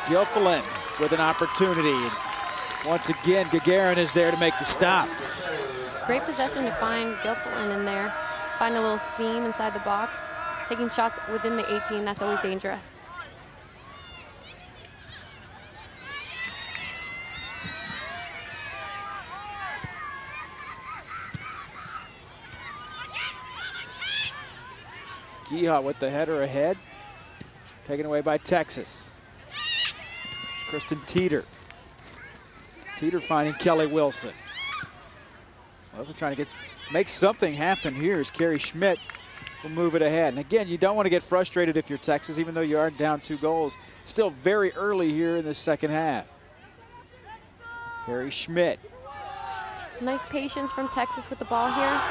Gilfillan with an opportunity. Once again, Gagarin is there to make the stop. Great possession to find Gilfillan in there. Find a little seam inside the box. Taking shots within the 18, that's always dangerous. Giha with the header ahead. Taken away by Texas. Kristen Teeter. Teeter finding Kelly Wilson. Also trying to make something happen here as Carrie Schmidt will move it ahead. And again, you don't want to get frustrated if you're Texas, even though you are down 2 goals. Still very early here in the second half. Carrie Schmidt. Nice patience from Texas with the ball here.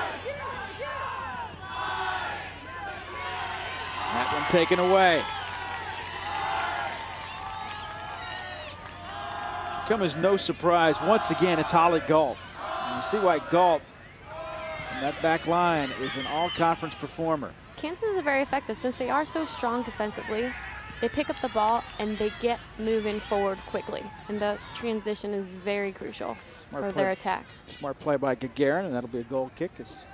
That one taken away. Should come as no surprise. Once again, it's Holly Galt. And you see why Galt in that back line is an all-conference performer. Kansas is very effective since they are so strong defensively. They pick up the ball and they get moving forward quickly. And the transition is very crucial for their attack. Smart play by Gagarin, and that'll be a goal kick. Is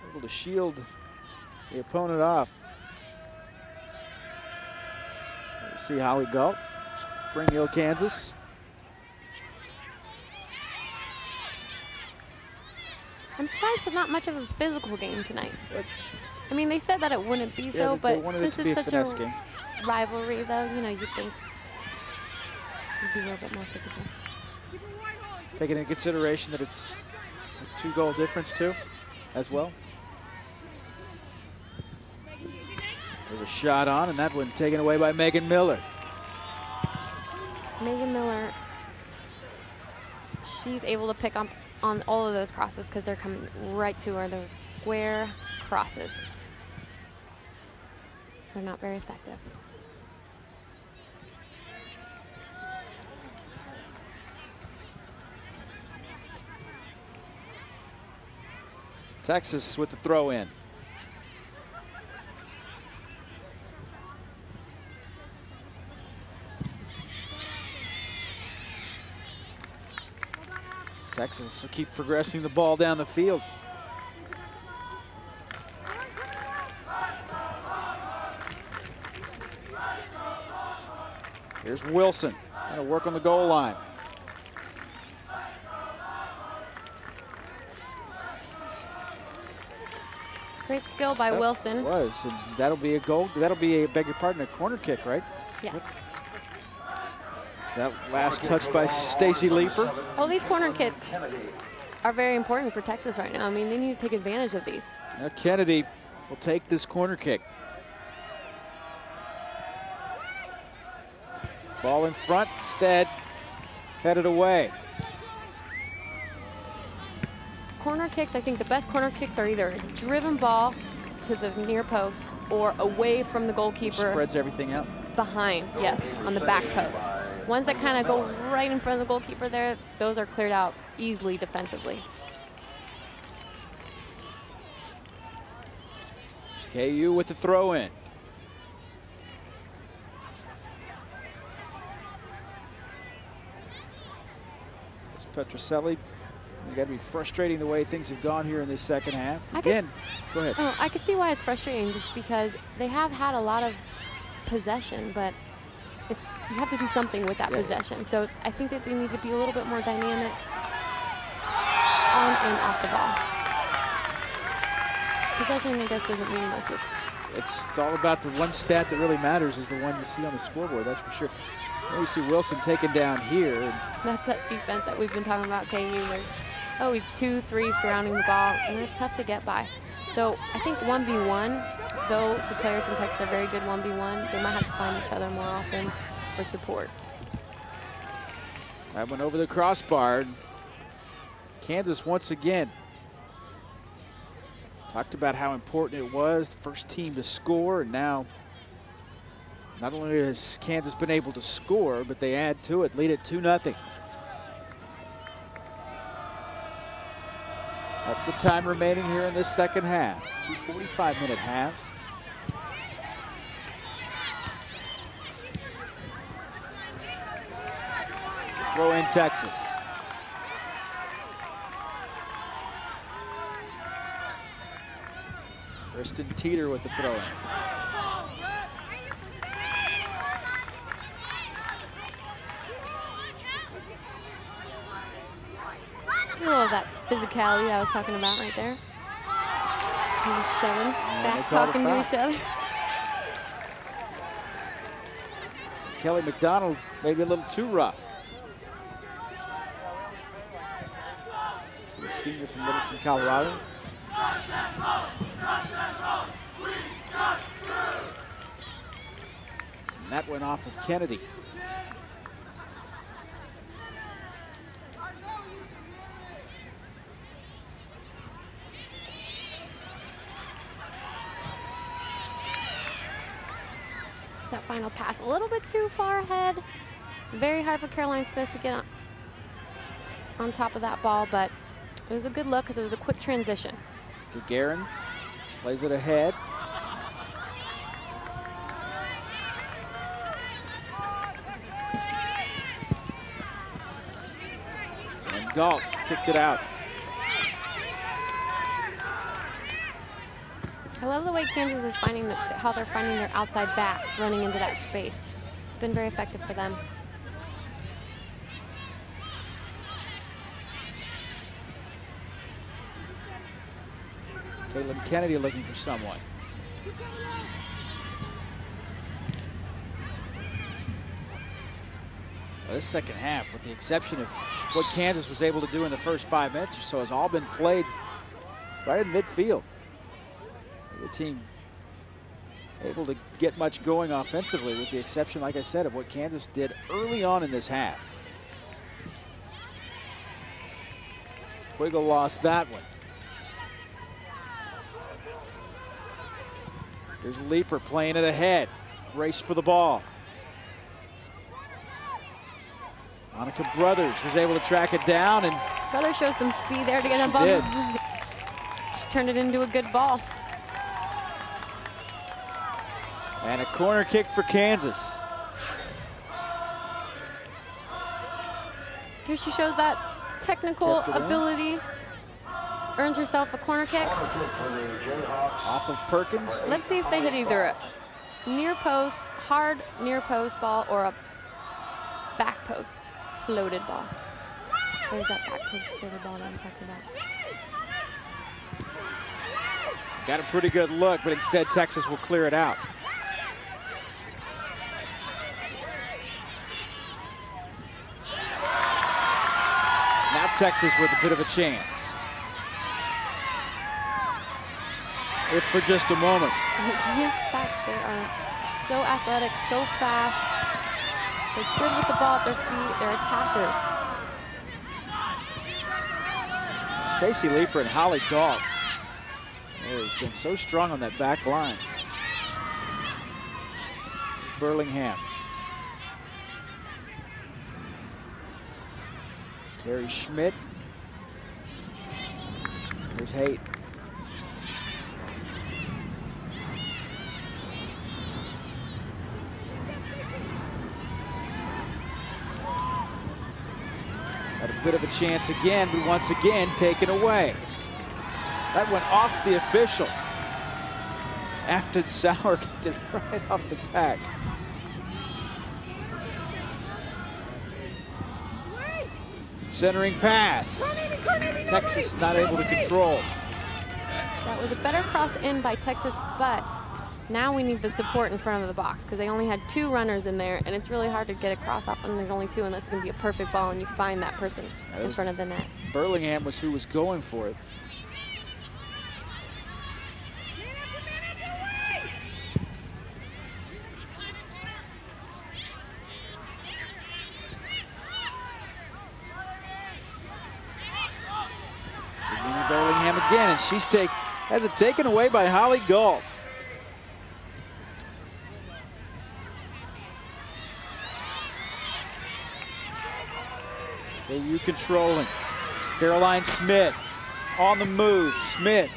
able to shield the opponent off. You see Holly Galt, Spring Hill, Kansas. I'm surprised it's not much of a physical game tonight. I mean, they said that it wouldn't be so, but since it's such a rivalry, though, you know, you'd think it'd be a little bit more physical. Taking into consideration that it's a 2-goal difference, too, as well. There's a shot on, and that one taken away by Megan Miller. Megan Miller, she's able to pick up on all of those crosses because they're coming right to her. Those square crosses. They're not very effective. Texas with the throw in. Texas will keep progressing the ball down the field. Here's Wilson, trying to work on the goal line. Great skill by Wilson. Was, and that'll be a goal. That'll be a, beg your pardon, a corner kick, right? Yes. That last touch by Stacy Leeper. Well, these corner kicks are very important for Texas right now. I mean, they need to take advantage of these. Now Kennedy will take this corner kick. Ball in front, instead headed away. Corner kicks, I think the best corner kicks are either a driven ball to the near post or away from the goalkeeper. Spreads everything out. Behind, yes, on the back post. Ones that kind of go right in front of the goalkeeper there, those are cleared out easily defensively. KU with the throw in. Petroselli, you got to be frustrating the way things have gone here in this second half. Again, go ahead. Oh, I could see why it's frustrating, just because they have had a lot of possession, but you have to do something with that possession. So I think that they need to be a little bit more dynamic on and off the ball. Possession, I guess, doesn't mean much. It's all about the one stat that really matters is the one you see on the scoreboard, that's for sure. There we see Wilson taken down here. That's that defense that we've been talking about, KU. There's always 2-3 surrounding the ball, and it's tough to get by. So I think 1v1, though the players from Texas are very good 1v1, they might have to find each other more often for support. That went over the crossbar. Kansas once again talked about how important it was, the first team to score, and now not only has Kansas been able to score, but they add to it, lead it 2-0. That's the time remaining here in this second half. 2 45-minute halves. Throw in Texas. Kristen Teeter with the throw in. A little of that physicality I was talking about right there. And shoving, back talking to each other. Kelly McDonald maybe a little too rough. So the senior from Littleton, Colorado. And that went off of Kennedy. That final pass a little bit too far ahead. Very hard for Caroline Smith to get on top of that ball, but it was a good look because it was a quick transition. Gagarin plays it ahead. And Galt kicked it out. I love the way Kansas is finding how they're finding their outside backs running into that space. It's been very effective for them. Caitlin Kennedy looking for someone. Well, this second half, with the exception of what Kansas was able to do in the first 5 minutes or so, has all been played right in midfield. The team able to get much going offensively, with the exception, like I said, of what Kansas did early on in this half. Quiggle lost that one. Here's Leeper playing it ahead. Race for the ball. Monica Brothers was able to track it down, and Brothers shows some speed there to get that ball. She turned it into a good ball. And a corner kick for Kansas. Here she shows that technical ability. Earns herself a corner kick. Off of Perkins. Let's see if they hit either a near post, hard near post ball, or a back post floated ball. There's that back post floated ball that I'm talking about. Got a pretty good look, but instead Texas will clear it out. Now Texas with a bit of a chance. If for just a moment. Yes, back. They are so athletic, so fast. They're good with the ball at their feet. They're attackers. Stacy Leeper and Holly Galt. They've been so strong on that back line. Burlingham. Carrie Schmidt. Here's Haight. Had a bit of a chance again, but once again taken away. That went off the official. Afton Sauer kicked it right off the pack. Centering pass. Texas not able to control. That was a better cross in by Texas, but now we need the support in front of the box because they only had 2 runners in there, and it's really hard to get a cross off when there's only 2, and that's going to be a perfect ball, and you find that person in front of the net. Burlingham was who was going for it. Burlingham again, and has it taken away by Holly Galt. KU controlling. Caroline Smith on the move. Smith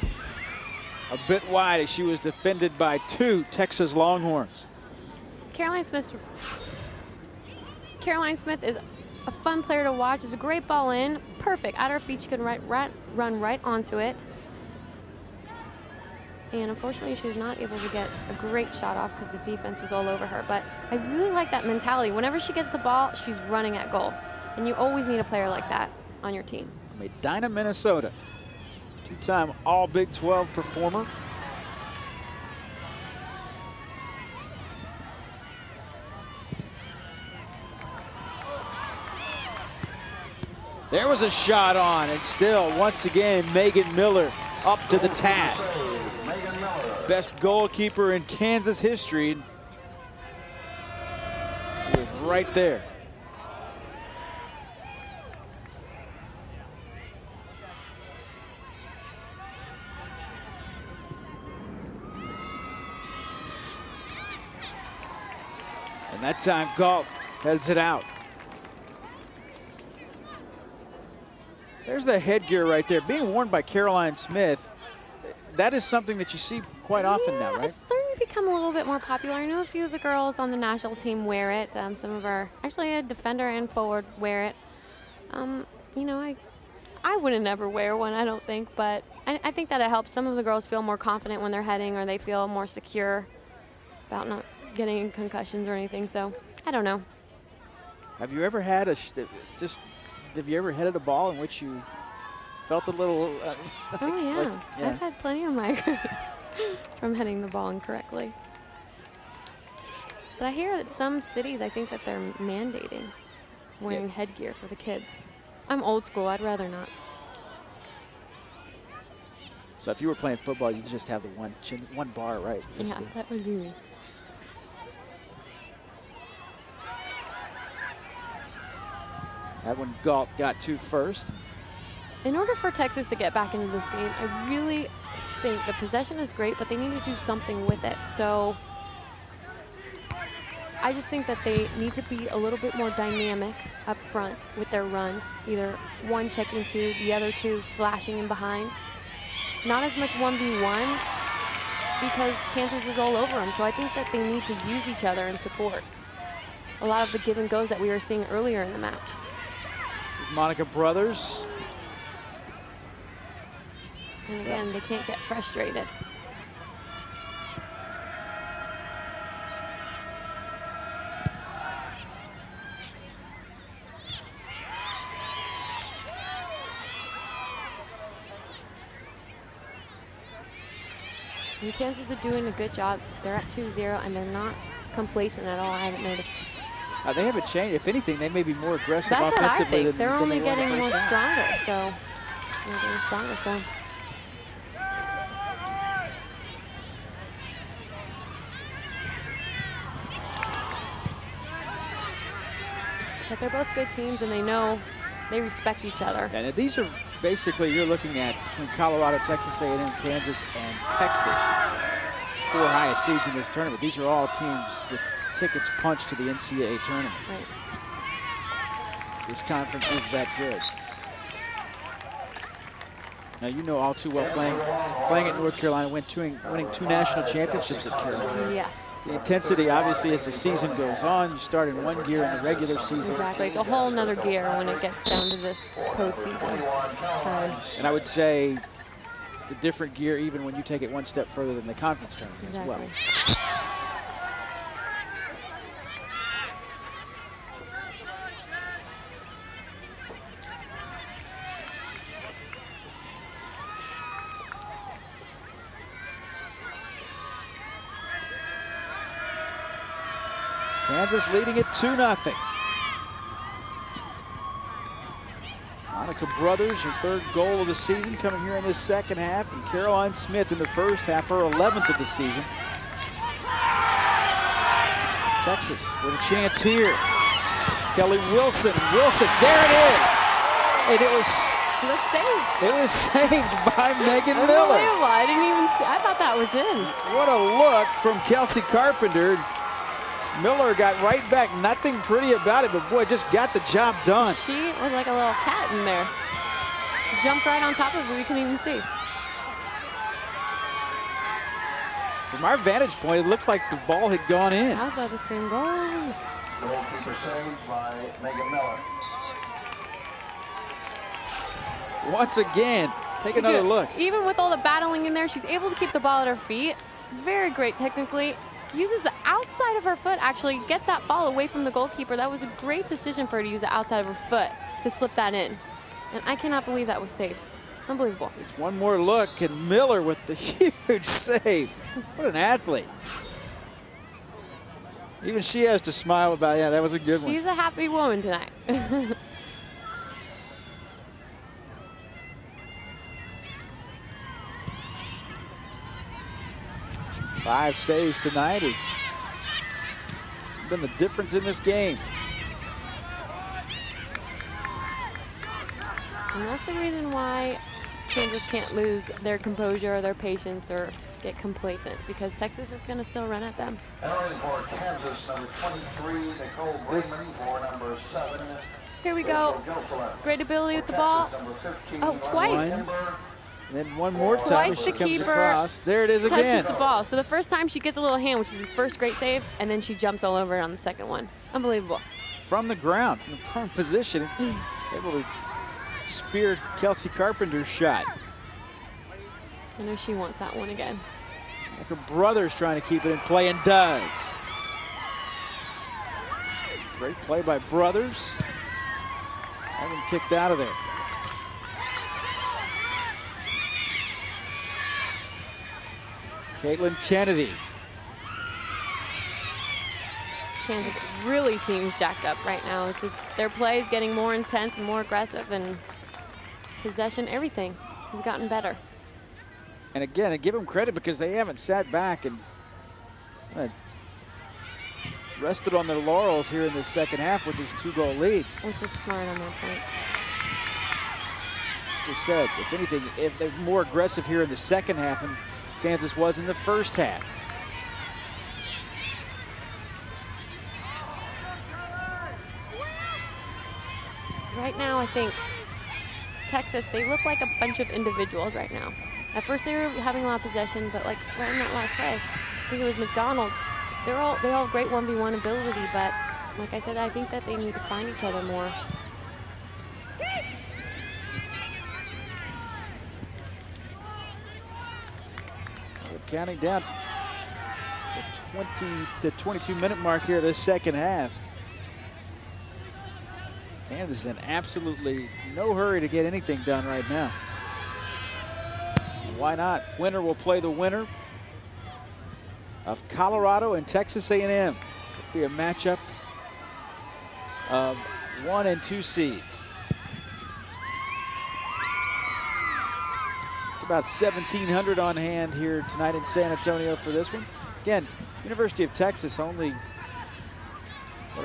a bit wide as she was defended by 2 Texas Longhorns. Caroline Smith is a fun player to watch. It's a great ball in. Perfect. At her feet, she can run right onto it. And unfortunately, she's not able to get a great shot off because the defense was all over her. But I really like that mentality. Whenever she gets the ball, she's running at goal. And you always need a player like that on your team. Medina, Minnesota. 2-time All Big 12 performer. There was a shot on, and still, once again, Megan Miller up to the task. Best goalkeeper in Kansas history. She was right there. And that time, Galt heads it out. There's the headgear right there, being worn by Caroline Smith. That is something that you see quite often now, right? It's starting to become a little bit more popular. I know a few of the girls on the national team wear it. Some of our, actually a defender and forward wear it. You know, I wouldn't ever wear one, I don't think, but I think that it helps some of the girls feel more confident when they're heading, or they feel more secure about not getting concussions or anything. So I don't know. Have you ever had have you ever headed a ball in which you felt a little? Oh yeah. Yeah, I've had plenty of migraines from hitting the ball incorrectly. But I hear that some cities, I think that they're mandating wearing headgear for the kids. I'm old school. I'd rather not. So if you were playing football, you'd just have the one bar, right? Yeah, that would be me. That one Galt got to first. In order for Texas to get back into this game, I really think the possession is great, but they need to do something with it. So I just think that they need to be a little bit more dynamic up front with their runs, either one checking 2, the other 2 slashing in behind. Not as much 1v1 because Kansas is all over them. So I think that they need to use each other and support a lot of the give and goes that we were seeing earlier in the match. Monica Brothers. And again, they can't get frustrated. And Kansas is doing a good job. They're at 2-0, and they're not complacent at all. I haven't noticed. They haven't changed. If anything, they may be more aggressive That's offensively. what I think. They're only getting more half. stronger, so they're getting stronger. So. But they're both good teams, and they know they respect each other. And these are basically, you're looking at between Colorado, Texas A&M, Kansas, and Texas. 4 highest seeds in this tournament. These are all teams with tickets punched to the NCAA tournament. Right. This conference is that good. Now you know all too well playing at North Carolina, winning 2 national championships at Carolina. Yes. The intensity, obviously, as the season goes on, you start in one gear in the regular season. Exactly. It's a whole nother gear when it gets down to this postseason time. And I would say it's a different gear even when you take it one step further than the conference tournament as well. Kansas leading it 2-0. Monica Brothers, her 3rd goal of the season, coming here in this second half, and Caroline Smith in the first half, her 11th of the season. Texas with a chance here. Kelly Wilson, there it is. And it was saved. It was saved by Megan Miller. I didn't even see, I thought that was in. What a look from Kelsey Carpenter. Miller got right back, nothing pretty about it, but boy, just got the job done. She was like a little cat in there. Jumped right on top of it, we couldn't even see. From our vantage point, it looked like the ball had gone in. I was about to scream goal. Goalkeeper saved by Megan Miller. Once again, take another look. Even with all the battling in there, she's able to keep the ball at her feet. Very great technically. Uses the outside of her foot, actually, get that ball away from the goalkeeper. That was a great decision for her to use the outside of her foot to slip that in. And I cannot believe that was saved. Unbelievable. It's one more look, and Miller with the huge save. What an athlete. Even she has to smile about, yeah, that was a good one. She's a happy woman tonight. 5 saves tonight has been the difference in this game. And that's the reason why Kansas can't lose their composure or their patience or get complacent, because Texas is going to still run at them. Entering for Kansas, number 23, Nicole Bremen, for number 7. Here we go. Great ability with the ball. Oh, twice. And then one more time Twice she the comes keeper across. There it is touches again. the ball. So the first time she gets a little hand, which is the first great save, and then she jumps all over it on the second one. Unbelievable. From the ground, from the prone position, able to spear Kelsey Carpenter's shot. I know she wants that one again. Like her brother's trying to keep it in play and does. Great play by Brothers. Having kicked out of there. Caitlin Kennedy. Kansas really seems jacked up right now. It's just their play is getting more intense and more aggressive, and possession, everything has gotten better. And again, I give them credit because they haven't sat back and rested on their laurels here in the second half with this 2-goal lead. Which is smart on their point. We said, if anything, if they're more aggressive here in the second half than Kansas was in the first half. Right now, I think Texas, they look like a bunch of individuals right now. At first, they were having a lot of possession, but like right in that last play, I think it was McDonald. They all have great 1v1 ability, but like I said, I think that they need to find each other more. We're counting down the 20 to 22-minute mark here of the second half. Kansas in absolutely no hurry to get anything done right now. Why not? Winner will play the winner. of Colorado and Texas A&M. It'll be a matchup of 1 and 2 seeds. It's about 1,700 on hand here tonight in San Antonio for this one. Again, University of Texas only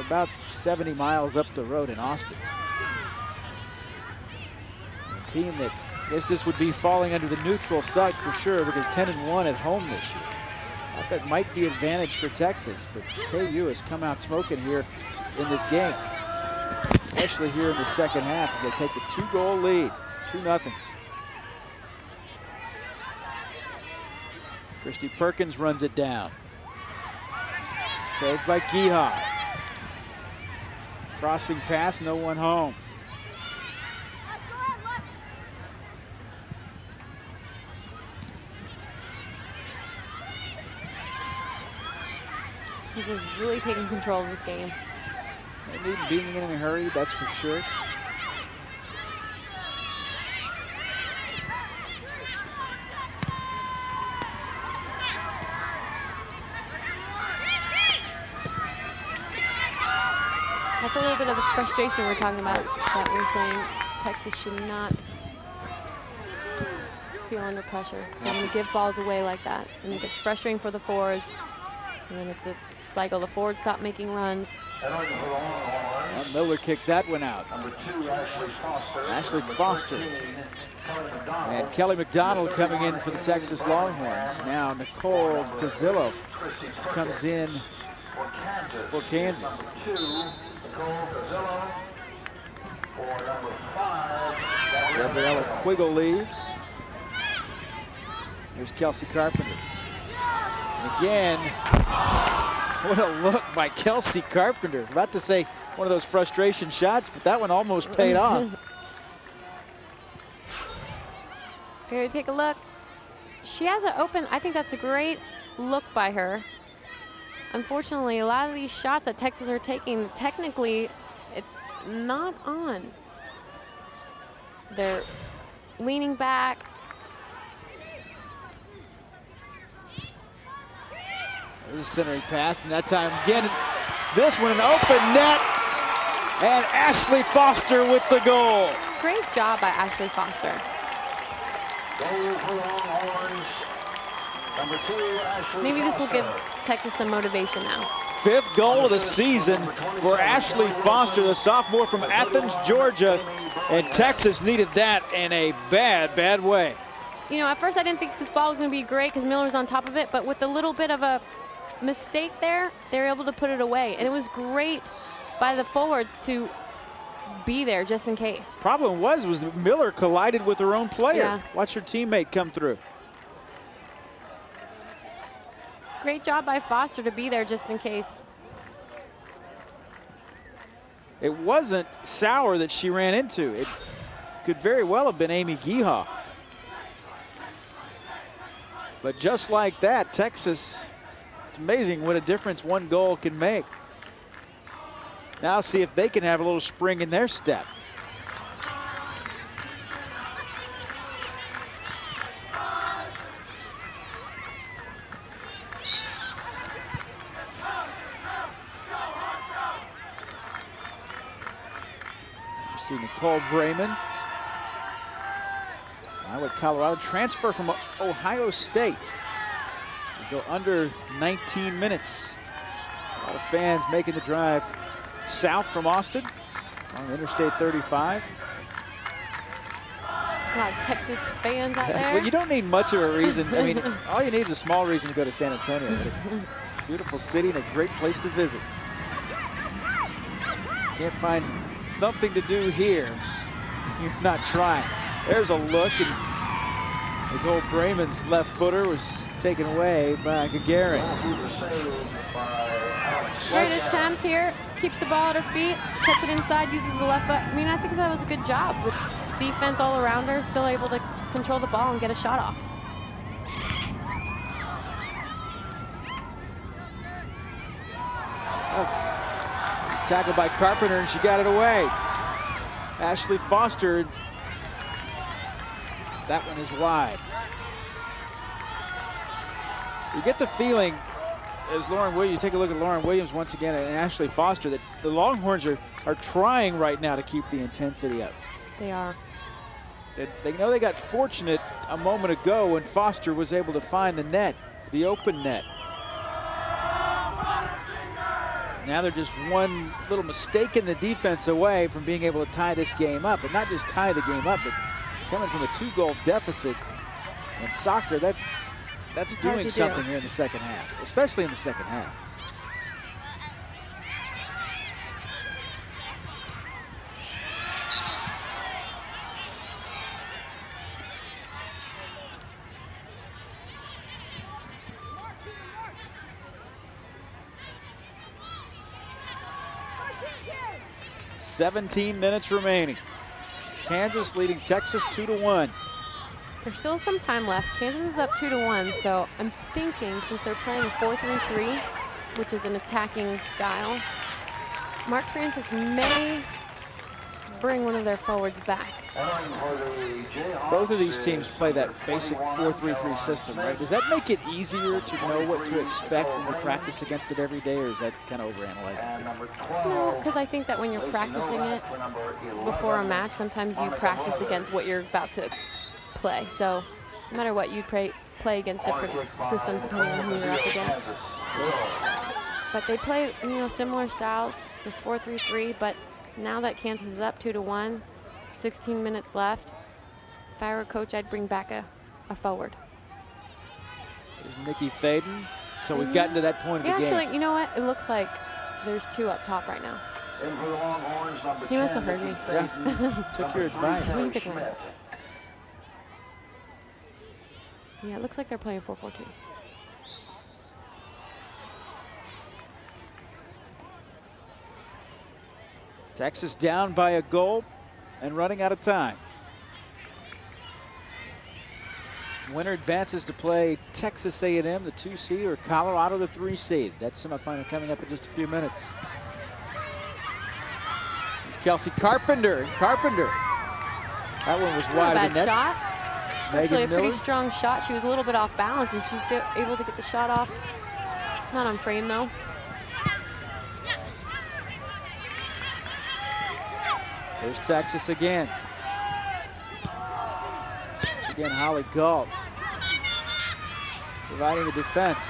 about 70 miles up the road in Austin. A team that, I guess this would be falling under the neutral site for sure, because 10-1 at home this year. I thought that might be advantage for Texas, but KU has come out smoking here in this game, especially here in the second half as they take the 2-goal lead, 2-0. Christy Perkins runs it down. Saved by Jayhawks. Crossing pass, no one home. He's just really taking control of this game. They need being in a hurry, that's for sure. That's a little bit of the frustration we're talking about, that we're saying Texas should not feel under pressure. They're going to give balls away like that, and it gets frustrating for the forwards. And then it's a cycle. The forwards stop making runs. And Miller kicked that one out. Ashley Foster. And Kelly McDonald coming in for the Texas Longhorns. Now Nicole Casillo comes in for Kansas. Gabriella Quiggle leaves. Here's Kelsey Carpenter. And again, what a look by Kelsey Carpenter. About to say one of those frustration shots, but that one almost paid off. Here, take a look. She has it open. I think that's a great look by her. Unfortunately, a lot of these shots that Texas are taking, technically, it's not on. They're leaning back. There's a centering pass, and that time again, this one an open net, and Ashley Foster with the goal. Great job by Ashley Foster. Maybe this will give Texas some motivation now. 5th goal of the season for Ashley Foster, the sophomore from Athens, Georgia, and Texas needed that in a bad, bad way. You know, at first I didn't think this ball was going to be great because Miller's on top of it, but with a little bit of a mistake there, they were able to put it away. And it was great by the forwards to be there just in case. Problem was that Miller collided with her own player. Yeah. Watch her teammate come through. Great job by Foster to be there just in case. It wasn't Sauer that she ran into. It could very well have been Amy Jayhawks. But just like that, Texas, it's amazing what a difference one goal can make. Now see if they can have a little spring in their step. See Nicole Brayman. Now with Colorado, transfer from Ohio State. We go under 19 minutes. A lot of fans making the drive south from Austin on Interstate 35. A lot of Texas fans out there. Well, you don't need much of a reason. I mean, all you need is a small reason to go to San Antonio. Beautiful city and a great place to visit. Can't find something to do here. You're not trying. There's a look, and Nicole Brayman's left footer was taken away by Gagarin. Great attempt here. Keeps the ball at her feet, cuts it inside, uses the left foot. I mean, I think that was a good job with defense all around her, still able to control the ball and get a shot off. Tackled by Carpenter, and she got it away. Ashley Foster, that one is wide. You get the feeling as Lauren Williams, take a look at Lauren Williams once again and Ashley Foster, that the Longhorns are trying right now to keep the intensity up. They are. They know they got fortunate a moment ago when Foster was able to find the net, the open net. Now they're just one little mistake in the defense away from being able to tie this game up. And not just tie the game up, but coming from a 2-goal deficit in soccer, that's doing something here in the second half, especially in the second half. $17 minutes remaining. Kansas leading Texas 2-1. There's still some time left. Kansas is up 2-1, so I'm thinking since they're playing a 4-3-3, which is an attacking style, Mark Francis may bring one of their forwards back. Both of these teams play that basic 4-3-3 system, right? Does that make it easier to know what to expect when you practice against it every day, or is that kind of overanalyzing? No, because I think that when you're practicing it before a match, sometimes you practice against what you're about to play. So no matter what, you play against different systems depending on who you're up against. But they play, similar styles, this 4-3-3, but now that Kansas is up 2-1, 16 minutes left, if I were a coach, I'd bring back a forward. There's Nikki Faden. So we've gotten to that point of the game. Actually, you know what? It looks like there's 2 up top right now. He must have heard me. Yeah, took your advice. Yeah, it looks like they're playing 4-4-2. Texas down by a goal and running out of time. Winner advances to play Texas A&M, the 2 seed, or Colorado, the 3 seed. That semifinal coming up in just a few minutes. It's Kelsey Carpenter, and Carpenter. That one was wide of the net. Shot. Actually, a Miller. pretty strong shot. She was a little bit off balance, and she's still able to get the shot off. Not on frame, though. There's Texas again. Once again, Holly Galt providing the defense.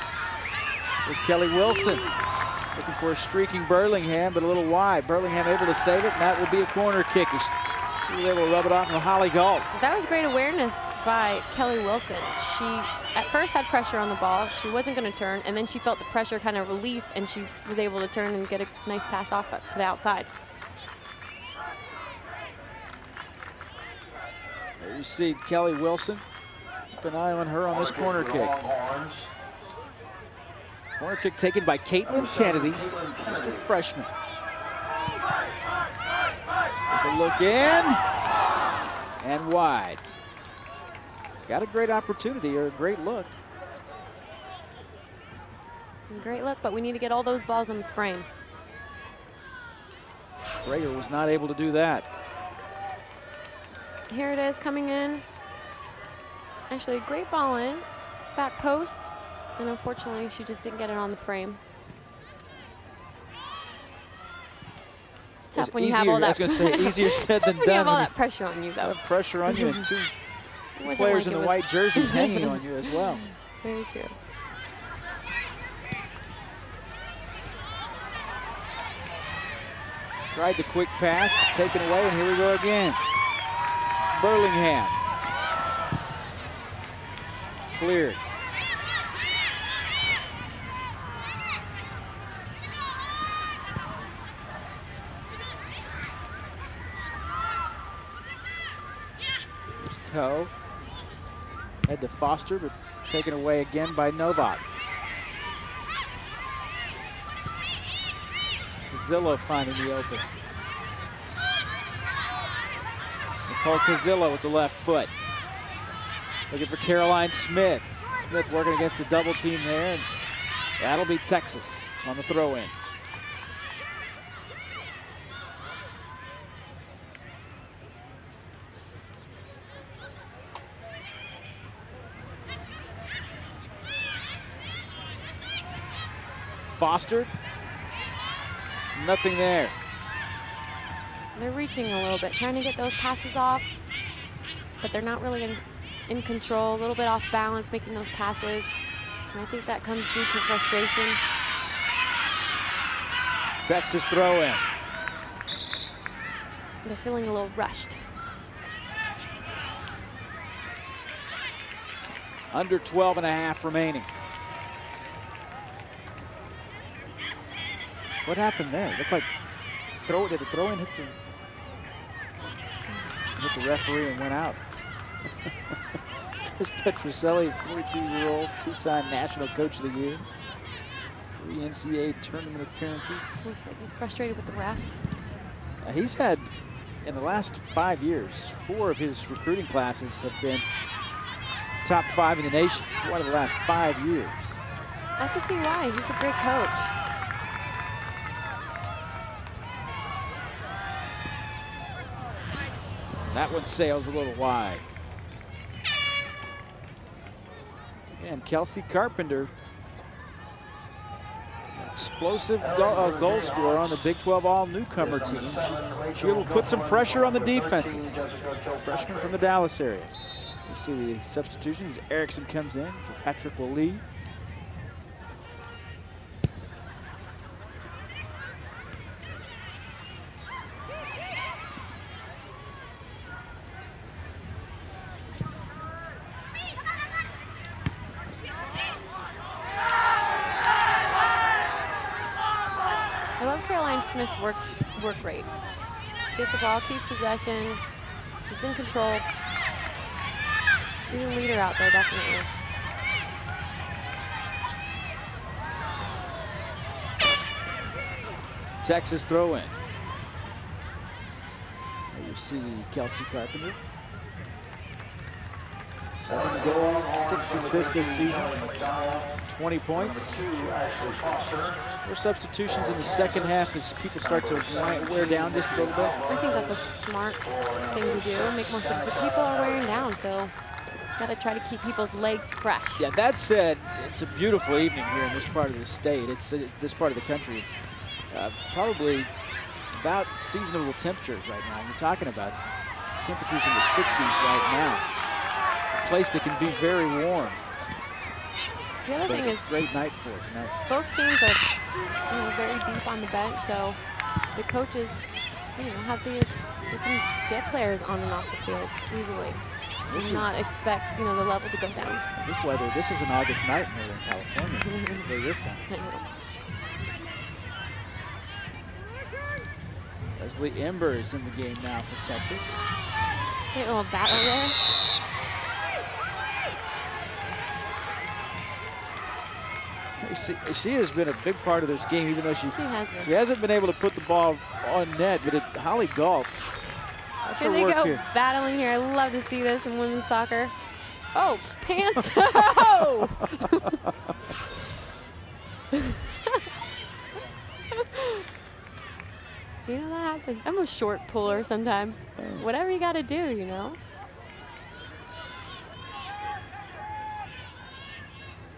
There's Kelly Wilson looking for a streaking Burlingham, but a little wide. Burlingham able to save it, and that will be a corner kick. She was able to rub it off of Holly Galt. That was great awareness by Kelly Wilson. She at first had pressure on the ball. She wasn't going to turn, and then she felt the pressure kind of release, and she was able to turn and get a nice pass off to the outside. There you see Kelly Wilson. Keep an eye on her on this corner kick. Corner kick taken by Caitlin Kennedy, just a freshman. There's a look in and wide. Got a great opportunity or a great look. Great look, but we need to get all those balls in the frame. Rager was not able to do that. Here it is coming in. Actually, a great ball in. Back post. And unfortunately, she just didn't get it on the frame. It's tough when you have all that. I was going to say, easier said than done. When you have all that pressure on you, though. Pressure on you and two players in the white jerseys hanging on you as well. Very true. Tried the quick pass, taken away, and here we go again. Burlingham. Cleared. There's Coe. Head to Foster, but taken away again by Novak. Cazzillo finding the open. Nicole Cazzillo with the left foot. Looking for Caroline Smith. Smith working against a double team there. And that'll be Texas on the throw-in. Foster. Nothing there. They're reaching a little bit, trying to get those passes off, but they're not really in control, a little bit off balance making those passes. And I think that comes due to frustration. Texas throw in. They're feeling a little rushed. Under 12 and a half remaining. What happened there? It looked like did the throw in hit the referee and went out. Chris Petroselli, 42-year-old, two-time National Coach of the Year. 3 NCAA tournament appearances. Looks like he's frustrated with the refs. He's had, in the last 5 years, 4 of his recruiting classes have been top 5 in the nation. One of the last 5 years. I can see why. He's a great coach. That one sails a little wide. And Kelsey Carpenter, explosive goal scorer on the Big 12 all-newcomer team. She will put some pressure on the defenses. Freshman from the Dallas area. You see the substitutions. Erickson comes in. Patrick will leave. Smith's work rate. She gets the ball, keeps possession. She's in control. She's a leader out there, definitely. Texas throw in. There you see Kelsey Carpenter. 7 goals, 6 assists this season. 20 points. More substitutions in the second half as people start to wear down just a little bit. I think that's a smart thing to do. Make more sense. People are wearing down, so got to try to keep people's legs fresh. Yeah, that said, it's a beautiful evening here in this part of the state. It's this part of the country. It's probably about seasonable temperatures right now. You're talking about temperatures in the 60s right now. A place that can be very warm. The other thing is, great night for tonight. Both teams are, very deep on the bench, so the coaches, they can get players on and off the field easily. And not expect, the level to go down. This weather, this is an August night in Northern California. Where you're from. Leslie Ember is in the game now for Texas. Great little battle there. She has been a big part of this game, even though she hasn't been able to put the ball on net. But Holly Galt, here they go, battling here. I love to see this in women's soccer. Oh, pants! Oh! That happens. I'm a short puller sometimes. Whatever you got to do,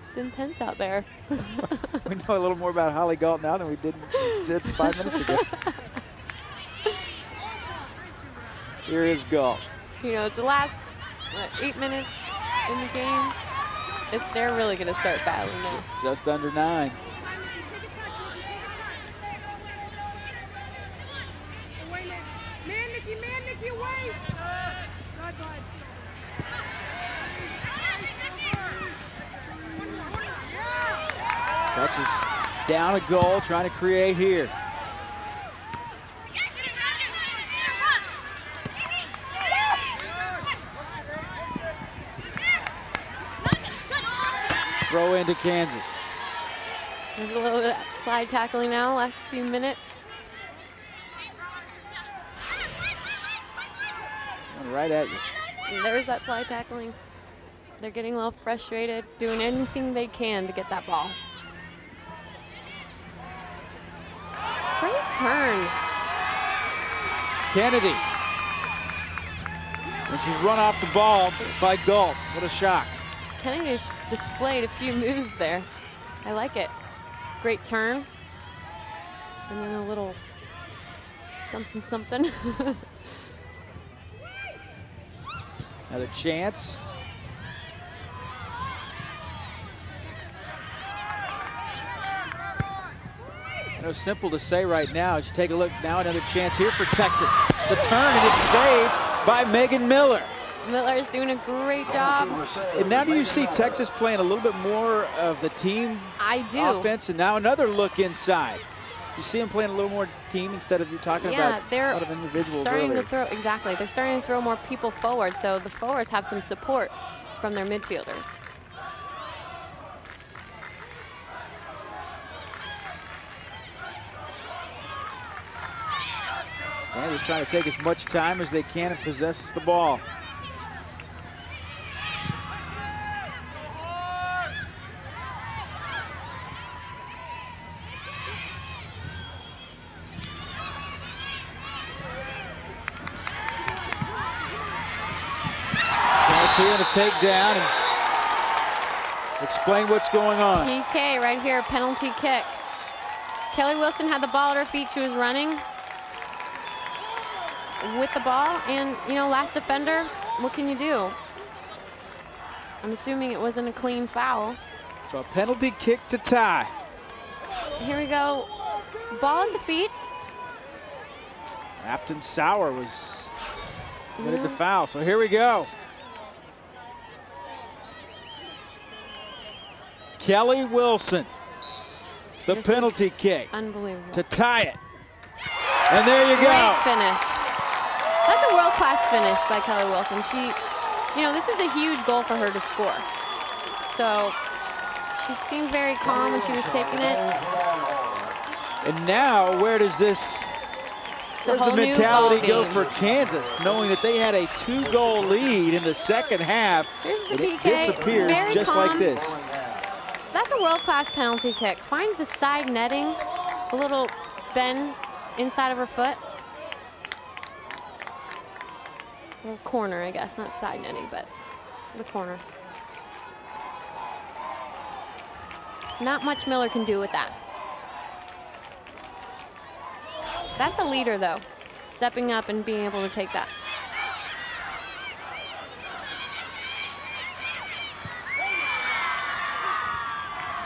It's intense out there. We know a little more about Holly Galt now than we did 5 minutes ago. Here is Galt. It's the last 8 minutes in the game. They're really going to start battling now. Just under 9. Man, Nikki, away! Texas down a goal, trying to create here. Throw into Kansas. There's a little bit of slide tackling now, last few minutes. Right at you. And there's that slide tackling. They're getting a little frustrated, doing anything they can to get that ball. Great turn. Kennedy. And she's run off the ball by Galt. What a shock. Kennedy displayed a few moves there. I like it. great turn. And then a little something, something. Another chance. You know, simple to say right now. As you take a look now, another chance here for Texas. The turn, and it's saved by Megan Miller. Miller is doing a great job. And now do you see Texas playing a little bit more of the team offense, and now another look inside? You see them playing a little more team instead of you talking about a lot of individuals starting earlier. to throw, exactly. They're starting to throw more people forward, so the forwards have some support from their midfielders. Kansas trying to take as much time as they can and possess the ball. Chance here to take down and explain what's going on. PK right here, penalty kick. Kelly Wilson had the ball at her feet. She was running with the ball, and you know, last defender, what can you do? I'm assuming it wasn't a clean foul. So a penalty kick to tie. Here we go, ball at the feet. Afton Sauer was committed the foul, so here we go. Kelly Wilson, the penalty kick Unbelievable. to tie it. And there you go. Great finish. That's a world-class finish by Kelly Wilson. She, you know, this is a huge goal for her to score. So she seemed very calm when she was taking it. And now, where does this, where's the mentality go for Kansas, knowing that they had a 2-goal lead in the second half, and it disappears just like this. That's a world-class penalty kick. Finds the side netting, a little bend inside of her foot. Well, corner, I guess, not side netting, but the corner. Not much Miller can do with that. That's a leader, though, stepping up and being able to take that.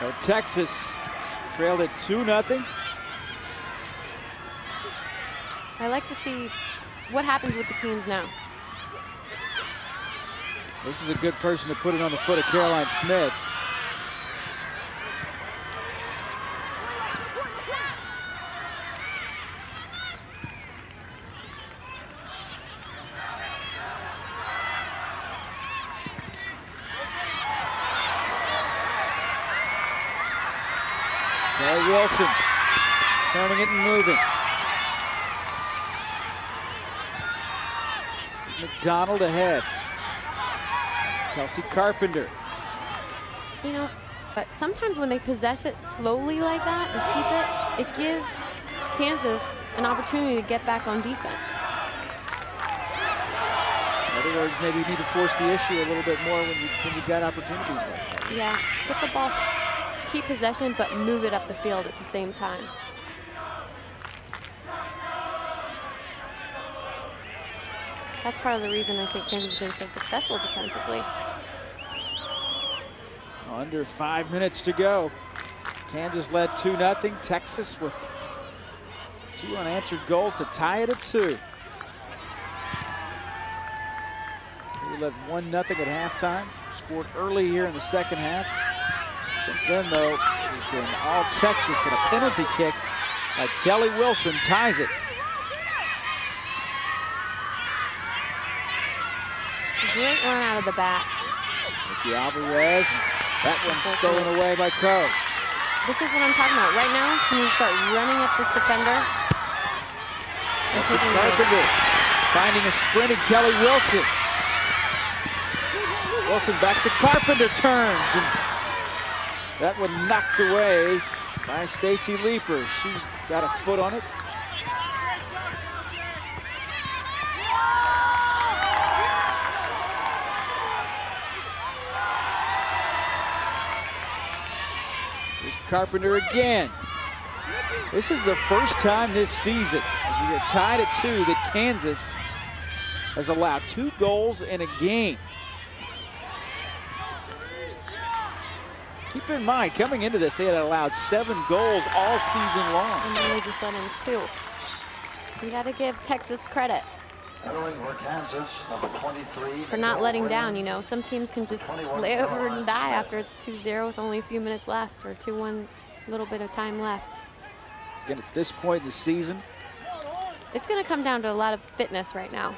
So Texas trailed it 2-0. I like to see what happens with the teams now. This is a good person to put it on the foot of Caroline Smith. Kelly Wilson turning it and moving. McDonald ahead. Kelsey Carpenter. You know, but sometimes when they possess it slowly like that and keep it, it gives Kansas an opportunity to get back on defense. In other words, maybe you need to force the issue a little bit more when you've got opportunities like that. Yeah, get the ball, keep possession, but move it up the field at the same time. That's part of the reason I think Kansas has been so successful defensively. Under 5 minutes to go. Kansas led 2-0. Texas with 2 unanswered goals to tie it at 2. We led 1-0 at halftime. Scored early here in the second half. Since then, though, it's been all Texas, and a penalty kick by Kelly Wilson ties it. Great run out of the back. Ricky Alvarez, that one's stolen away by Coe. This is what I'm talking about. Right now, she needs to start running at this defender. That's Carpenter finding a sprinting Kelly Wilson. Wilson back to Carpenter, turns, and that one knocked away by Stacy Leeper. She got a foot on it. Here's Carpenter again. This is the first time this season, as we are tied at 2, that Kansas has allowed 2 goals in a game. Keep in mind, coming into this, they had allowed 7 goals all season long. And then they just let in 2. You got to give Texas credit for not letting down. You know, some teams can just lay over and die after it's 2-0 with only a few minutes left, or 2-1, a little bit of time left. Again, at this point in the season, it's going to come down to a lot of fitness right now.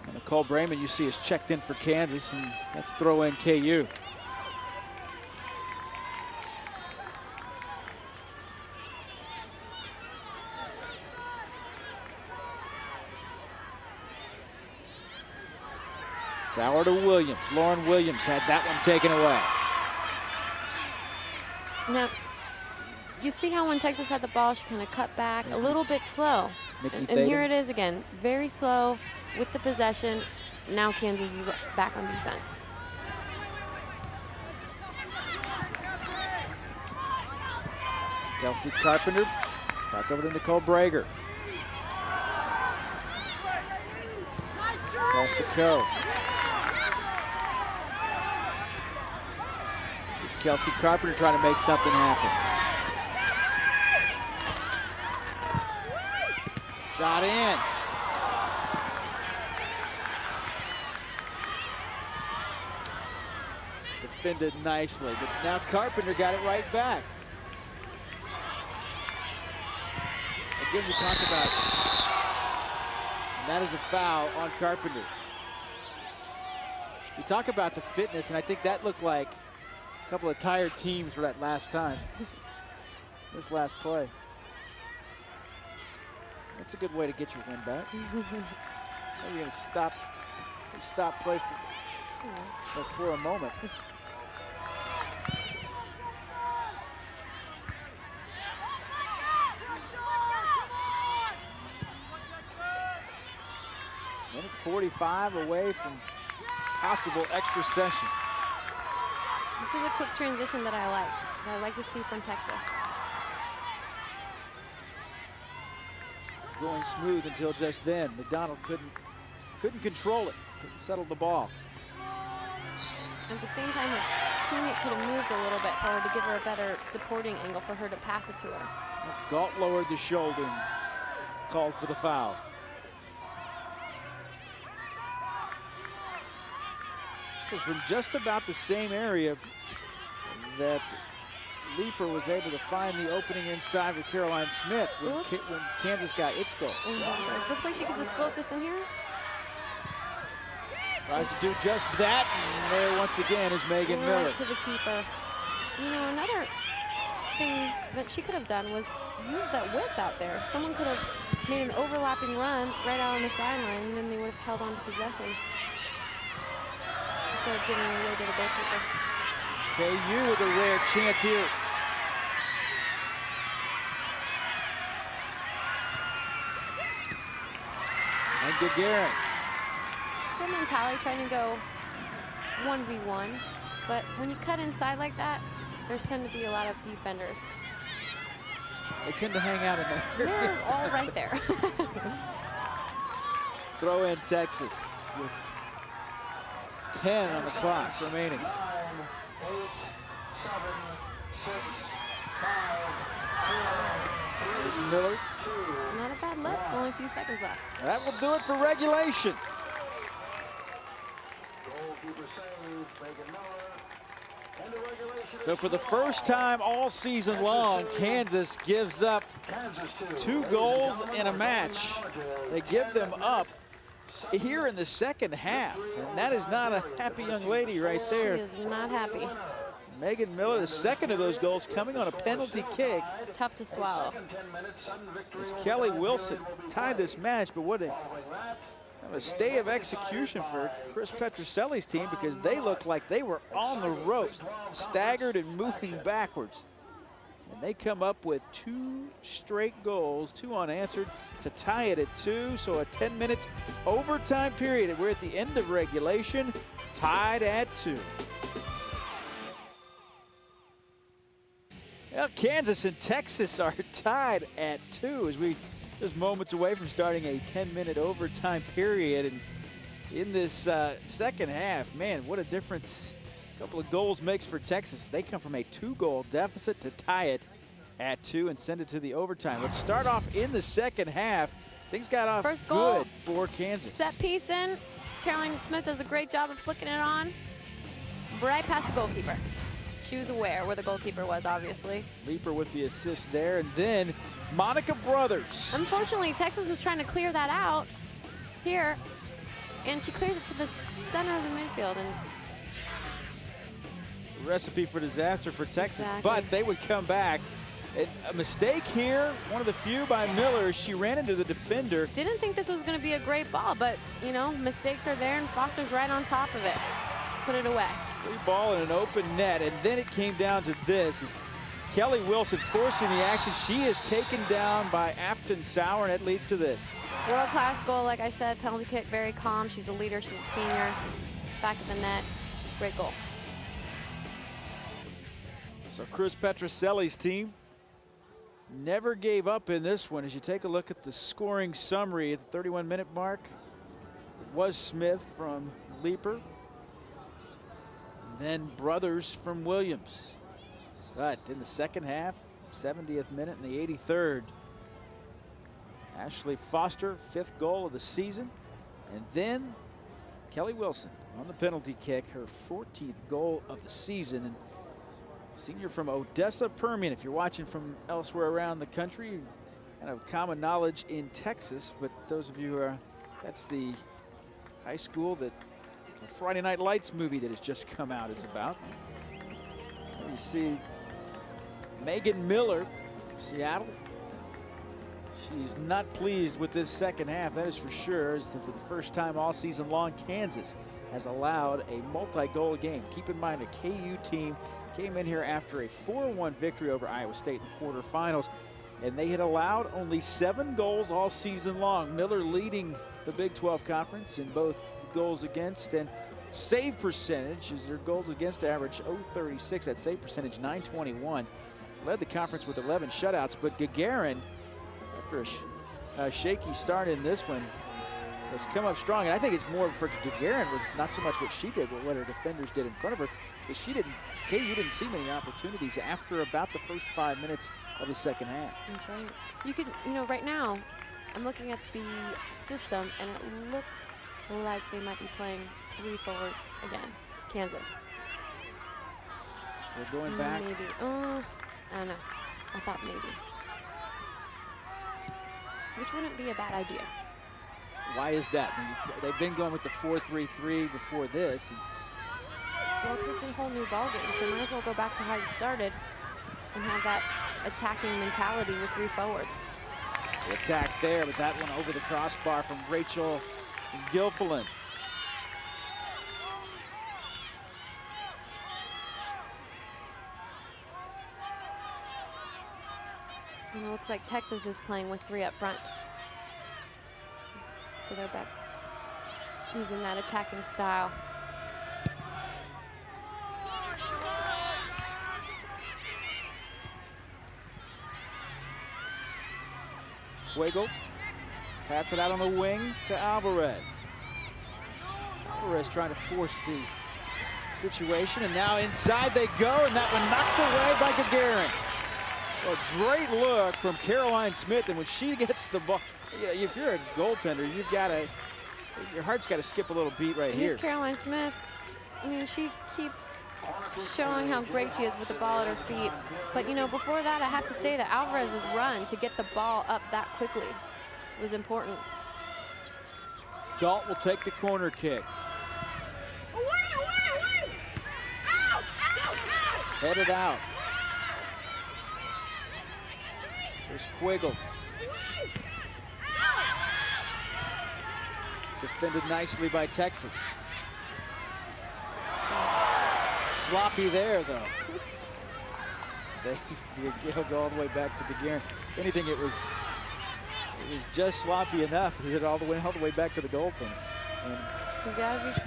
and Nicole Brayman, you see, is checked in for Kansas, and let's throw in KU. Sauer to Williams. Lauren Williams had that one taken away. Now, you see how when Texas had the ball, she kind of cut back a little bit slow. And here it is again, very slow with the possession. Now Kansas is back on defense. Kelsey Carpenter back over to Nicole Brager. Across to Co. Here's Kelsey Carpenter trying to make something happen. Shot in. Defended nicely, but now Carpenter got it right back. Again, you talk about, and that is a foul on Carpenter. You talk about the fitness, and I think that looked like a couple of tired teams for that last time. This last play. That's a good way to get your win back. You're going to stop play for a moment. Minute 45 away from possible extra session. This is a quick transition that I like to see from Texas. Going smooth until just then. McDonald couldn't control it, couldn't settle the ball. At the same time, her teammate could have moved a little bit for her to give her a better supporting angle for her to pass it to her. Galt lowered the shoulder and called for the foul. This was from just about the same area that Leeper was able to find the opening inside with Caroline Smith when Kansas got its goal. Looks like she could just float this in here. Tries to do just that, and there once again is Megan Miller. Right to the keeper. You know, another thing that she could have done was use that width out there. Someone could have made an overlapping run right out on the sideline, and then they would have held on to possession instead of giving it away to the goalkeeper. KU with a rare chance here. And Gagarin. Good mentality trying to go 1v1, but when you cut inside like that, there's tend to be a lot of defenders. They tend to hang out in there. They're all right there. Throw in Texas with 10 on the clock remaining. 9, 8, 7, 6, 5, 4, 3, There's Miller. Not a bad look, only a few seconds left. That will do it for regulation. goalkeeper save, Megan Miller. And the regulation So for the first time all season long, Kansas gives up Kansas 2 goals in a match. They give them up here in the second half, and that is not a happy young lady right there. She is not happy. Megan Miller, the second of those goals coming on a penalty kick. It's tough to swallow. As Kelly Wilson tied this match, but what a stay of execution for Chris Petrucelli's team, because they looked like they were on the ropes, staggered and moving backwards. And they come up with 2 straight goals, 2 unanswered, to tie it at 2. So a 10-minute overtime period. And we're at the end of regulation, tied at 2. Well, Kansas and Texas are tied at 2 as we just moments away from starting a 10-minute overtime period. And in this second half, man, what a difference a couple of goals makes for Texas. They come from a 2-goal deficit to tie it at 2 and send it to the overtime. Let's start off in the second half. Things got off First goal, good for Kansas. Set piece in. Caroline Smith does a great job of flicking it on. Right past the goalkeeper. She was aware where the goalkeeper was, obviously. Leaper with the assist there, and then Monica Brothers. Unfortunately, Texas was trying to clear that out here, and she clears it to the center of the midfield. And recipe for disaster for Texas, Exactly. but they would come back. And a mistake here, one of the few by Miller. She ran into the defender. didn't think this was going to be a great ball, but, you know, mistakes are there, and Foster's right on top of it. Put it away. Free ball in an open net, and then it came down to this. As Kelly Wilson forcing the action. She is taken down by Afton Sauer, and it leads to this. World-class goal, like I said, penalty kick, very calm. She's a leader, she's a senior. Back of the net, great goal. So Chris Petroselli's team never gave up in this one. As you take a look at the scoring summary at the 31-minute mark, it was Smith from Leaper, and then Brothers from Williams. But in the second half, 70th minute and the 83rd, Ashley Foster, 5th goal of the season, and then Kelly Wilson on the penalty kick, her 14th goal of the season. And senior from Odessa Permian. If you're watching from elsewhere around the country, kind of common knowledge in Texas, but those of you who are, that's the high school that the Friday Night Lights movie that has just come out is about. There you see Megan Miller, Seattle. She's not pleased with this second half, that is for sure, as for the first time all season long, Kansas has allowed a multi-goal game. Keep in mind, a KU team came in here after a 4-1 victory over Iowa State in the quarterfinals, and they had allowed only 7 goals all season long. Miller leading the Big 12 Conference in both goals against and save percentage, as their goals against average .036, that save percentage .921. She led the conference with 11 shutouts, but Gagarin, after a shaky start in this one, has come up strong. And I think it's more for Gagarin was not so much what she did, but what her defenders did in front of her. But KU didn't see many opportunities after about the first 5 minutes of the second half. That's right. You could, right now, I'm looking at the system, and it looks like they might be playing 3 forwards again, Kansas. So going back. Maybe. I don't know. I thought maybe. Which wouldn't be a bad idea. Why is that? I mean, they've been going with the 4-3-3 before this. Well, because it's a whole new ballgame, so might as well go back to how you started and have that attacking mentality with 3 forwards. The attack there, but that one over the crossbar from Rachel Gilfillan. And it looks like Texas is playing with 3 up front. So they're back using that attacking style. Weigel, pass it out on the wing to Alvarez. Alvarez trying to force the situation, and now inside they go, and that one knocked away by Gagarin. A great look from Caroline Smith, and when she gets the ball, if you're a goaltender, you've got to, your heart's got to skip a little beat right here. Here's Caroline Smith. I mean, she keeps showing how great she is with the ball at her feet. But, before that, I have to say that Alvarez's run to get the ball up that quickly was important. Galt will take the corner kick. Headed out. There's Quiggle. Defended nicely by Texas. Sloppy there, though. It'll go all the way back to Gagarin. If anything, it was just sloppy enough. He hit it all the way back to the goaltender. You gotta be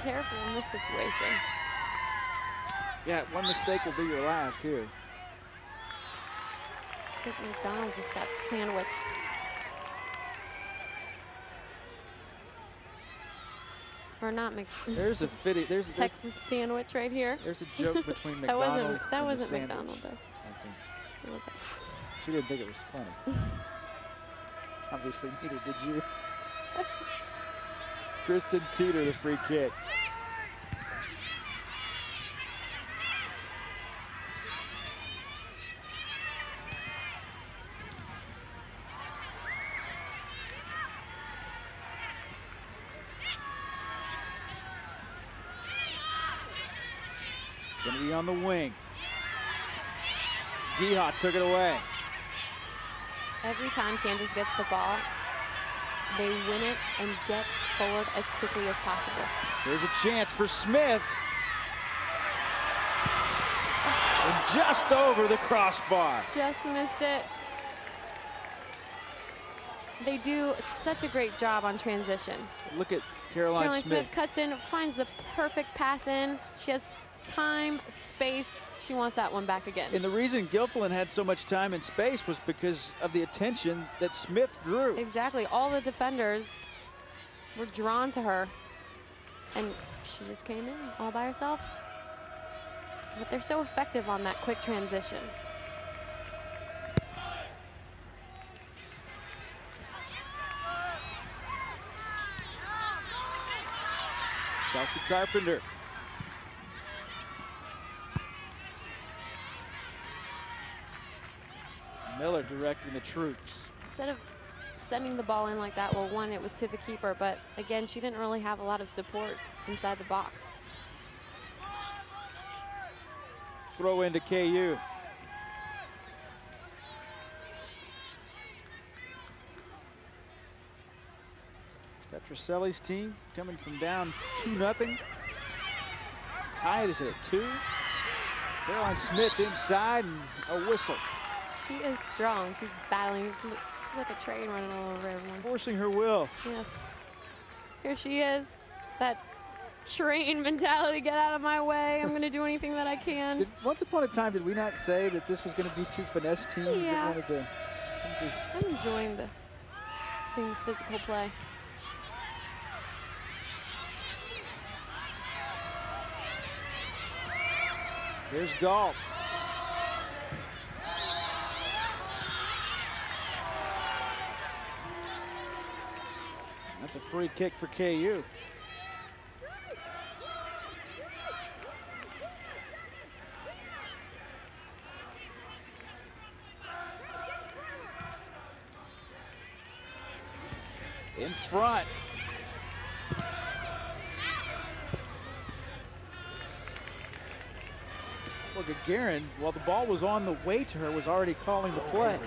careful in this situation. Yeah, one mistake will be your last here. I think McDonald just got sandwiched. Or not There's a fitty. There's Texas sandwich right here. There's a joke between that McDonald that and wasn't the sandwich, McDonald though. I think. It wasn't. She didn't think it was funny. Obviously, neither did you. Kristen Teeter, the free kick. Gonna be on the wing. Jayhawks took it away. Every time Kansas gets the ball, they win it and get forward as quickly as possible. There's a chance for Smith. And just over the crossbar. Just missed it. They do such a great job on transition. Look at Caroline Smith cuts in, finds the perfect pass in. She has time, space. She wants that one back again. And the reason Gilfillan had so much time and space was because of the attention that Smith drew. Exactly. All the defenders were drawn to her. And she just came in all by herself. But they're so effective on that quick transition. Kelsey Carpenter. Miller directing the troops. Instead of sending the ball in like that, well, one, it was to the keeper, but again, she didn't really have a lot of support inside the box. Throw into KU. Petroselli's team coming from down 2-0. Tied is at 2. Caroline Smith inside and a whistle. She is strong. She's battling. She's like a train running all over everyone. Forcing her will. Yes. Here she is. That train mentality, get out of my way. I'm going to do anything that I can. Once upon a time, did we not say that this was going to be two finesse teams that wanted to? I'm enjoying seeing physical play. Here's Gall. That's a free kick for KU. In front. Look at Guerin, while the ball was on the way to her, was already calling the play.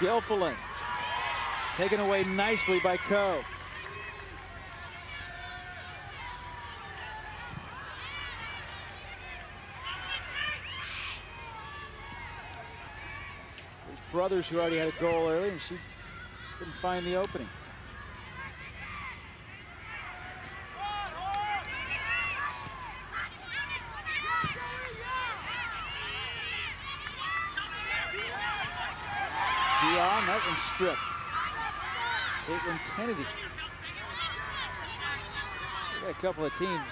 Gilfillan taken away nicely by Coe. There's Brothers, who already had a goal early, and she couldn't find the opening. Dion, that one's stripped. Caitlin Kennedy. We got a couple of teams.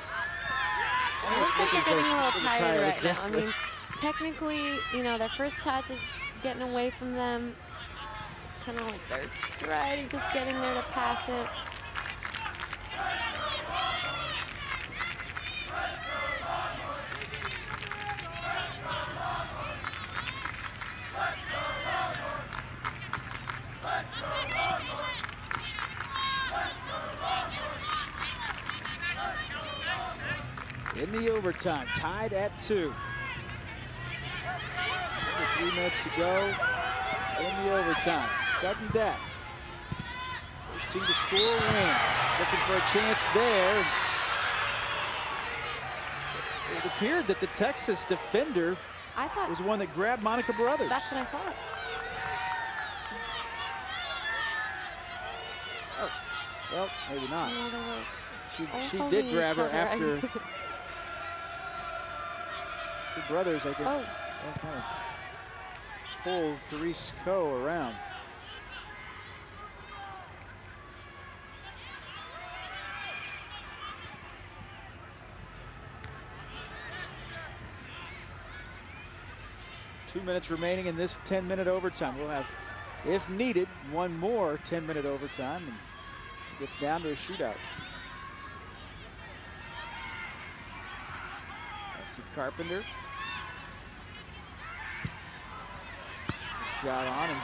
I think they're getting a little tired right now. I mean, technically, you know, their first touch is getting away from them. It's kind of like they're striding, just getting there to pass it. In the overtime, tied at 2. Under 3 minutes to go in the overtime. Sudden death. First team to score wins. Looking for a chance there. It appeared that the Texas defender was the one that grabbed Monica Brothers. That's what I thought. Oh. Well, maybe not. No, they were She holding did grab each her other. after. Two brothers, I think, Oh. kind of pulled Therese Coe around. Two minutes remaining in this 10-minute overtime. We'll have, if needed, one more 10-minute overtime, and it gets down to a shootout. Elsie Carpenter. Shot on, and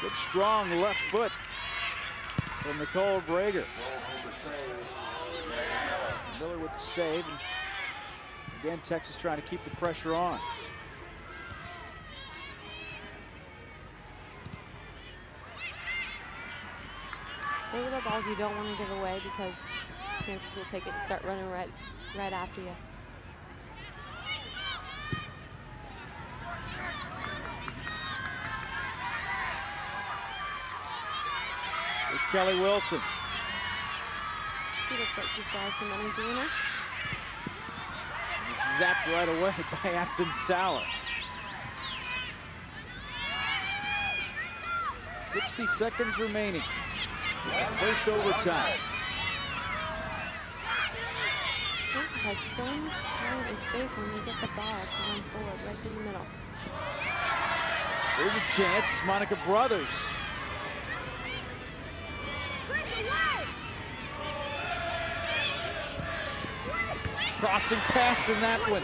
good strong left foot from Nicole Brager. Miller with the save. And again, Texas trying to keep the pressure on. Those are the balls you don't want to give away because Kansas will take it and start running right after you. There's Kelly Wilson. She looks like she still has some energy in her. It's zapped right away by Afton Saller. 60 seconds remaining. First overtime. Kansas has so much time and space when they get the ball to run forward right through the middle. There's a chance. Monica Brothers. Crossing pass in that one.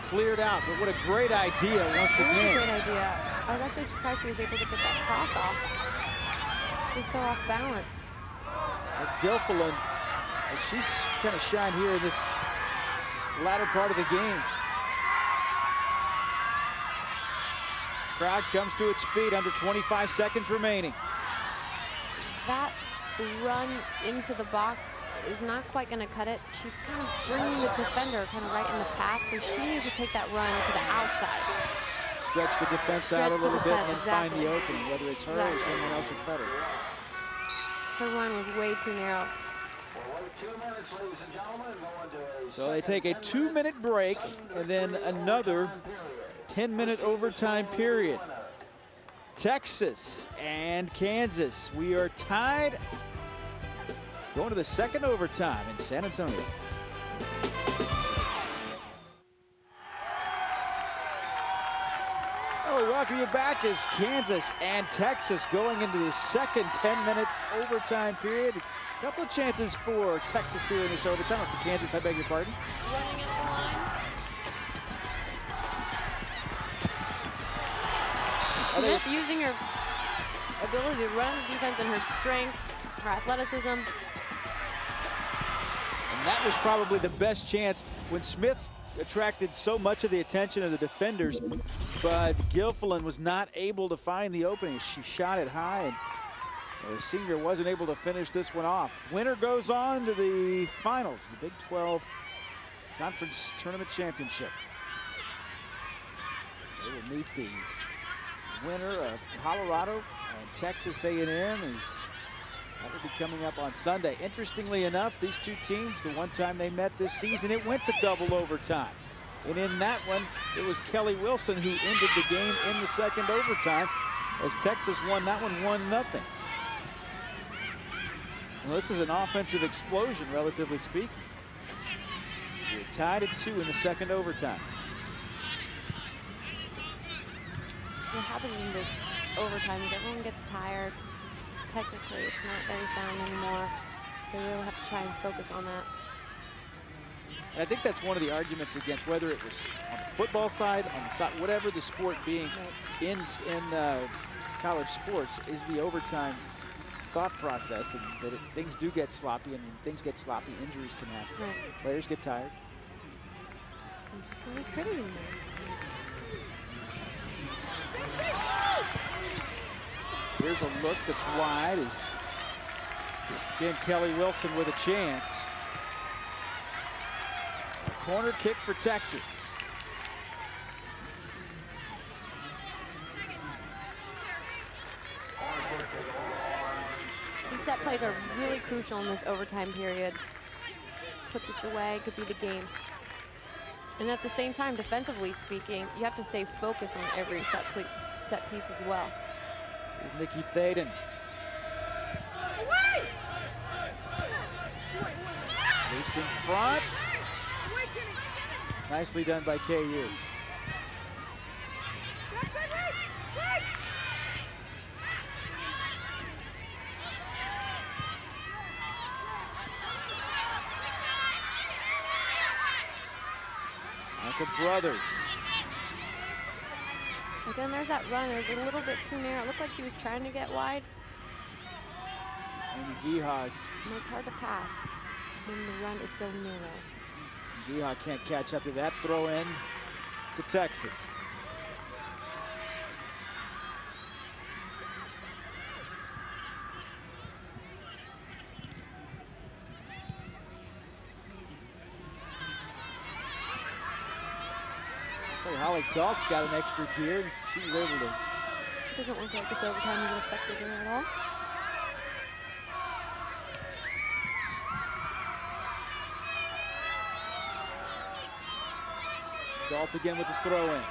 Cleared out, but what a great idea once It was a again. great idea. I was actually surprised she was able to get that cross off. She was so off balance. Gilfillan, she's kind of shined here in this latter part of the game. Crowd comes to its feet, under 25 seconds remaining. That run into the box is not quite going to cut it. She's kind of bringing the defender kind of right in the path, so she needs to take that run to the outside. Stretch the defense Stretch out a the little bit and defense, then find exactly. the opening, whether it's her or someone else in cutter. Her run was way too narrow. So they take a 2-minute break and then another 10-minute overtime period. Texas and Kansas, we are tied. Going to the second overtime in San Antonio. Well, we welcome you back as Kansas and Texas going into the second 10-minute overtime period. A couple of chances for Texas here in this overtime. Or for Kansas, I beg your pardon. Running at the line. Smith using her ability to run the defense and her strength, her athleticism. And that was probably the best chance when Smith attracted so much of the attention of the defenders, but Gilfillan was not able to find the opening. She shot it high, and the senior wasn't able to finish this one off. Winner goes on to the finals, the Big 12 Conference Tournament Championship. They will meet the winner of Colorado and Texas A&M as that will be coming up on Sunday. Interestingly enough, these two teams, the one time they met this season, it went to double overtime. And in that one, it was Kelly Wilson who ended the game in the second overtime as Texas won that one 1-0. Well, this is an offensive explosion, relatively speaking. We're tied at 2 in the second overtime. What happens in this overtime is everyone gets tired. Technically, it's not very sound anymore. So we really have to try and focus on that. And I think that's one of the arguments against whether it was on the football side, on the side, whatever the sport being in college sports, is the overtime thought process, and that things do get sloppy, and when things get sloppy, injuries can happen. Right. Players get tired. It's just not as pretty anymore. Here's a look that's wide. It's again Kelly Wilson with a chance. A corner kick for Texas. We set plays are really crucial in this overtime period. Put this away, could be the game. And at the same time, defensively speaking, you have to stay focused on every set piece as well. Here's Nikki Thaden. Loose in front. Nicely done by KU. Michael Brothers. Again, there's that run. It was a little bit too narrow. It looked like she was trying to get wide. Amy Gihas. And it's hard to pass when the run is so narrow. Gihas can't catch up to that. Throw in to Texas. So Holly Galt's got an extra gear. She's able to. She doesn't look like this overtime even affected her at all. Galt again with the throw in.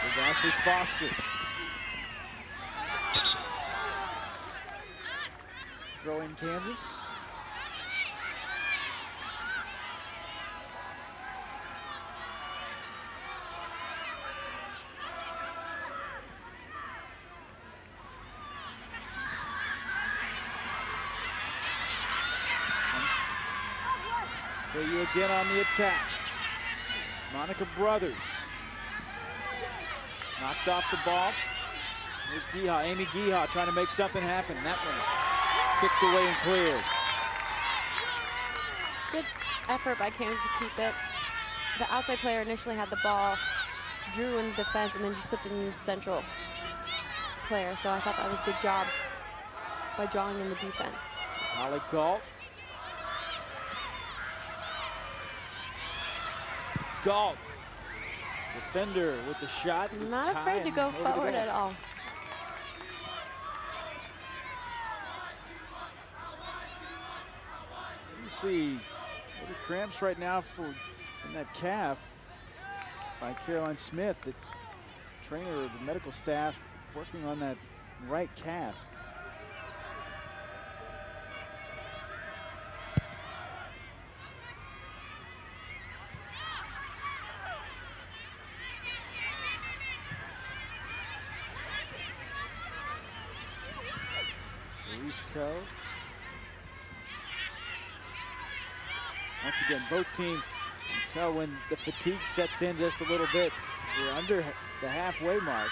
There's Ashley Foster. Throw in Kansas. KU again on the attack. Monica Brothers. Knocked off the ball. Here's Gihas, Amy Gihas trying to make something happen. That one kicked away and cleared. Good effort by Kansas to keep it. The outside player initially had the ball, drew in defense, and then just slipped in the central player. So I thought that was a good job by drawing in the defense. There's Holly Galt. Galt. Defender with the shot. Not afraid to go forward at all. You see little cramps right now in that calf by Caroline Smith, the trainer of the medical staff working on that right calf. Co. Once again, both teams, you can tell when the fatigue sets in just a little bit. We're under the halfway mark.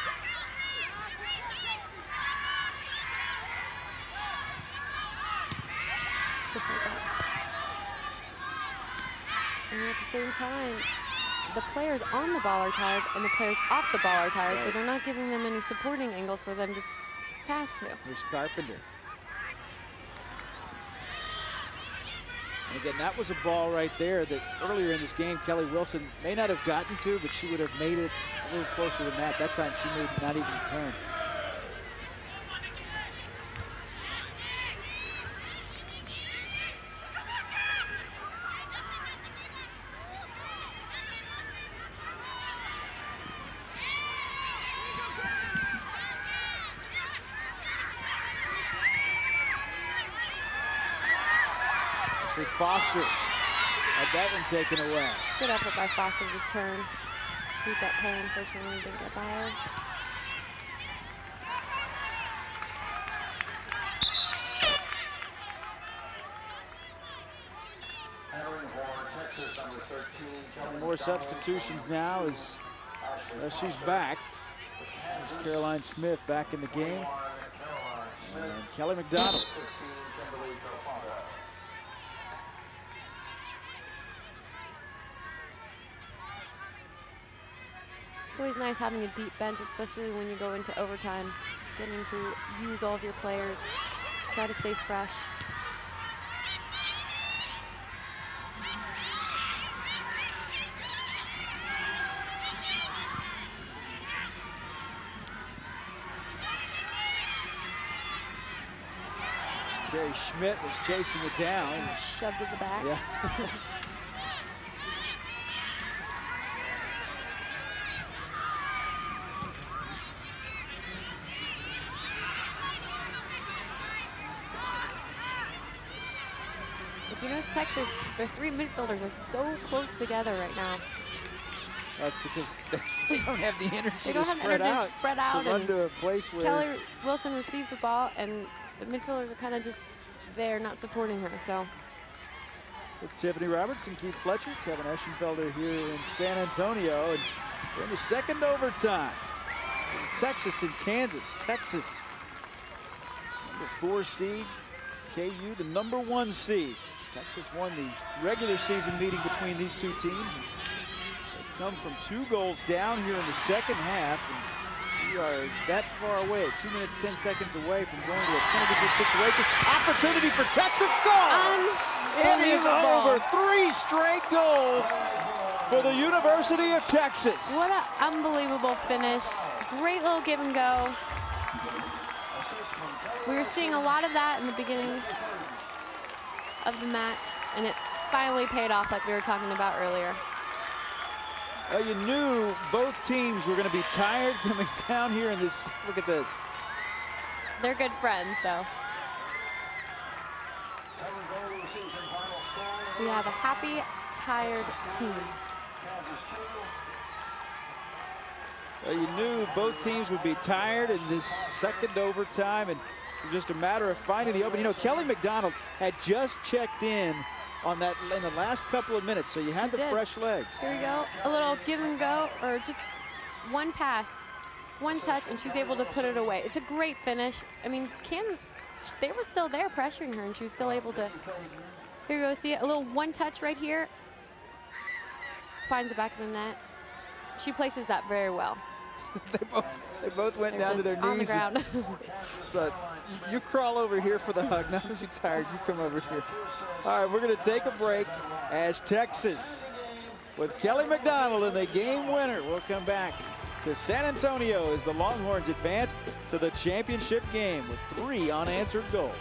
Just like that. And at the same time, the players on the ball are tired and the players off the ball are tired, so they're not giving them any supporting angles for them to pass to. Here's Carpenter. And again, that was a ball right there that earlier in this game, Kelly Wilson may not have gotten to, but she would have made it a little closer than that. That time she made not even a turn. Foster had that one taken away. Good effort by Foster to turn. Beat that play, unfortunately, didn't get by her. More substitutions now as she's back. There's Caroline Smith back in the game. And Kelly McDonald. It's always nice having a deep bench, especially when you go into overtime, getting to use all of your players, try to stay fresh. Sherry Schmidt was chasing it down. Shoved it the back. Yeah. If you notice Texas, their three midfielders are so close together right now. That's because they don't have the energy They don't to have spread energy out. to spread out. To run and to a place where Kelly Wilson received the ball, and the midfielders are kind of just there, not supporting her. So with Tiffany Robertson, Keith Fletcher, Kevin Eschenfelder here in San Antonio, and we're in the second overtime. Texas and Kansas. Texas, number 4 seed. KU, the number 1 seed. Texas won the regular season meeting between these two teams. They've come from 2 goals down here in the second half. And we are that far away, 2 minutes, 10 seconds away from going to a penalty kick situation. Opportunity for Texas, goal! It is over. 3 straight goals for the University of Texas. what an unbelievable finish. Great little give and go. We were seeing a lot of that in the beginning of the match, and it finally paid off like we were talking about earlier. Well, you knew both teams were going to be tired coming down here in this. Look at this. They're good friends, though. We have a happy, tired team. Well, you knew both teams would be tired in this second overtime, and it was just a matter of finding the open. You know, Kelly McDonald had just checked in on that in the last couple of minutes, so you had the fresh legs. Here we go. A little give and go, or just one pass, one touch, and she's able to put it away. It's a great finish. I mean, Kansas, they were still there pressuring her, and she was still able to. Here you go, see it? A little one touch right here. Finds the back of the net. She places that very well. they both went down to their knees. On the ground. But you crawl over here for the hug. Not too tired. You come over here. All right, we're going to take a break as Texas, with Kelly McDonald in the game winner, will come back to San Antonio as the Longhorns advance to the championship game with 3 unanswered goals.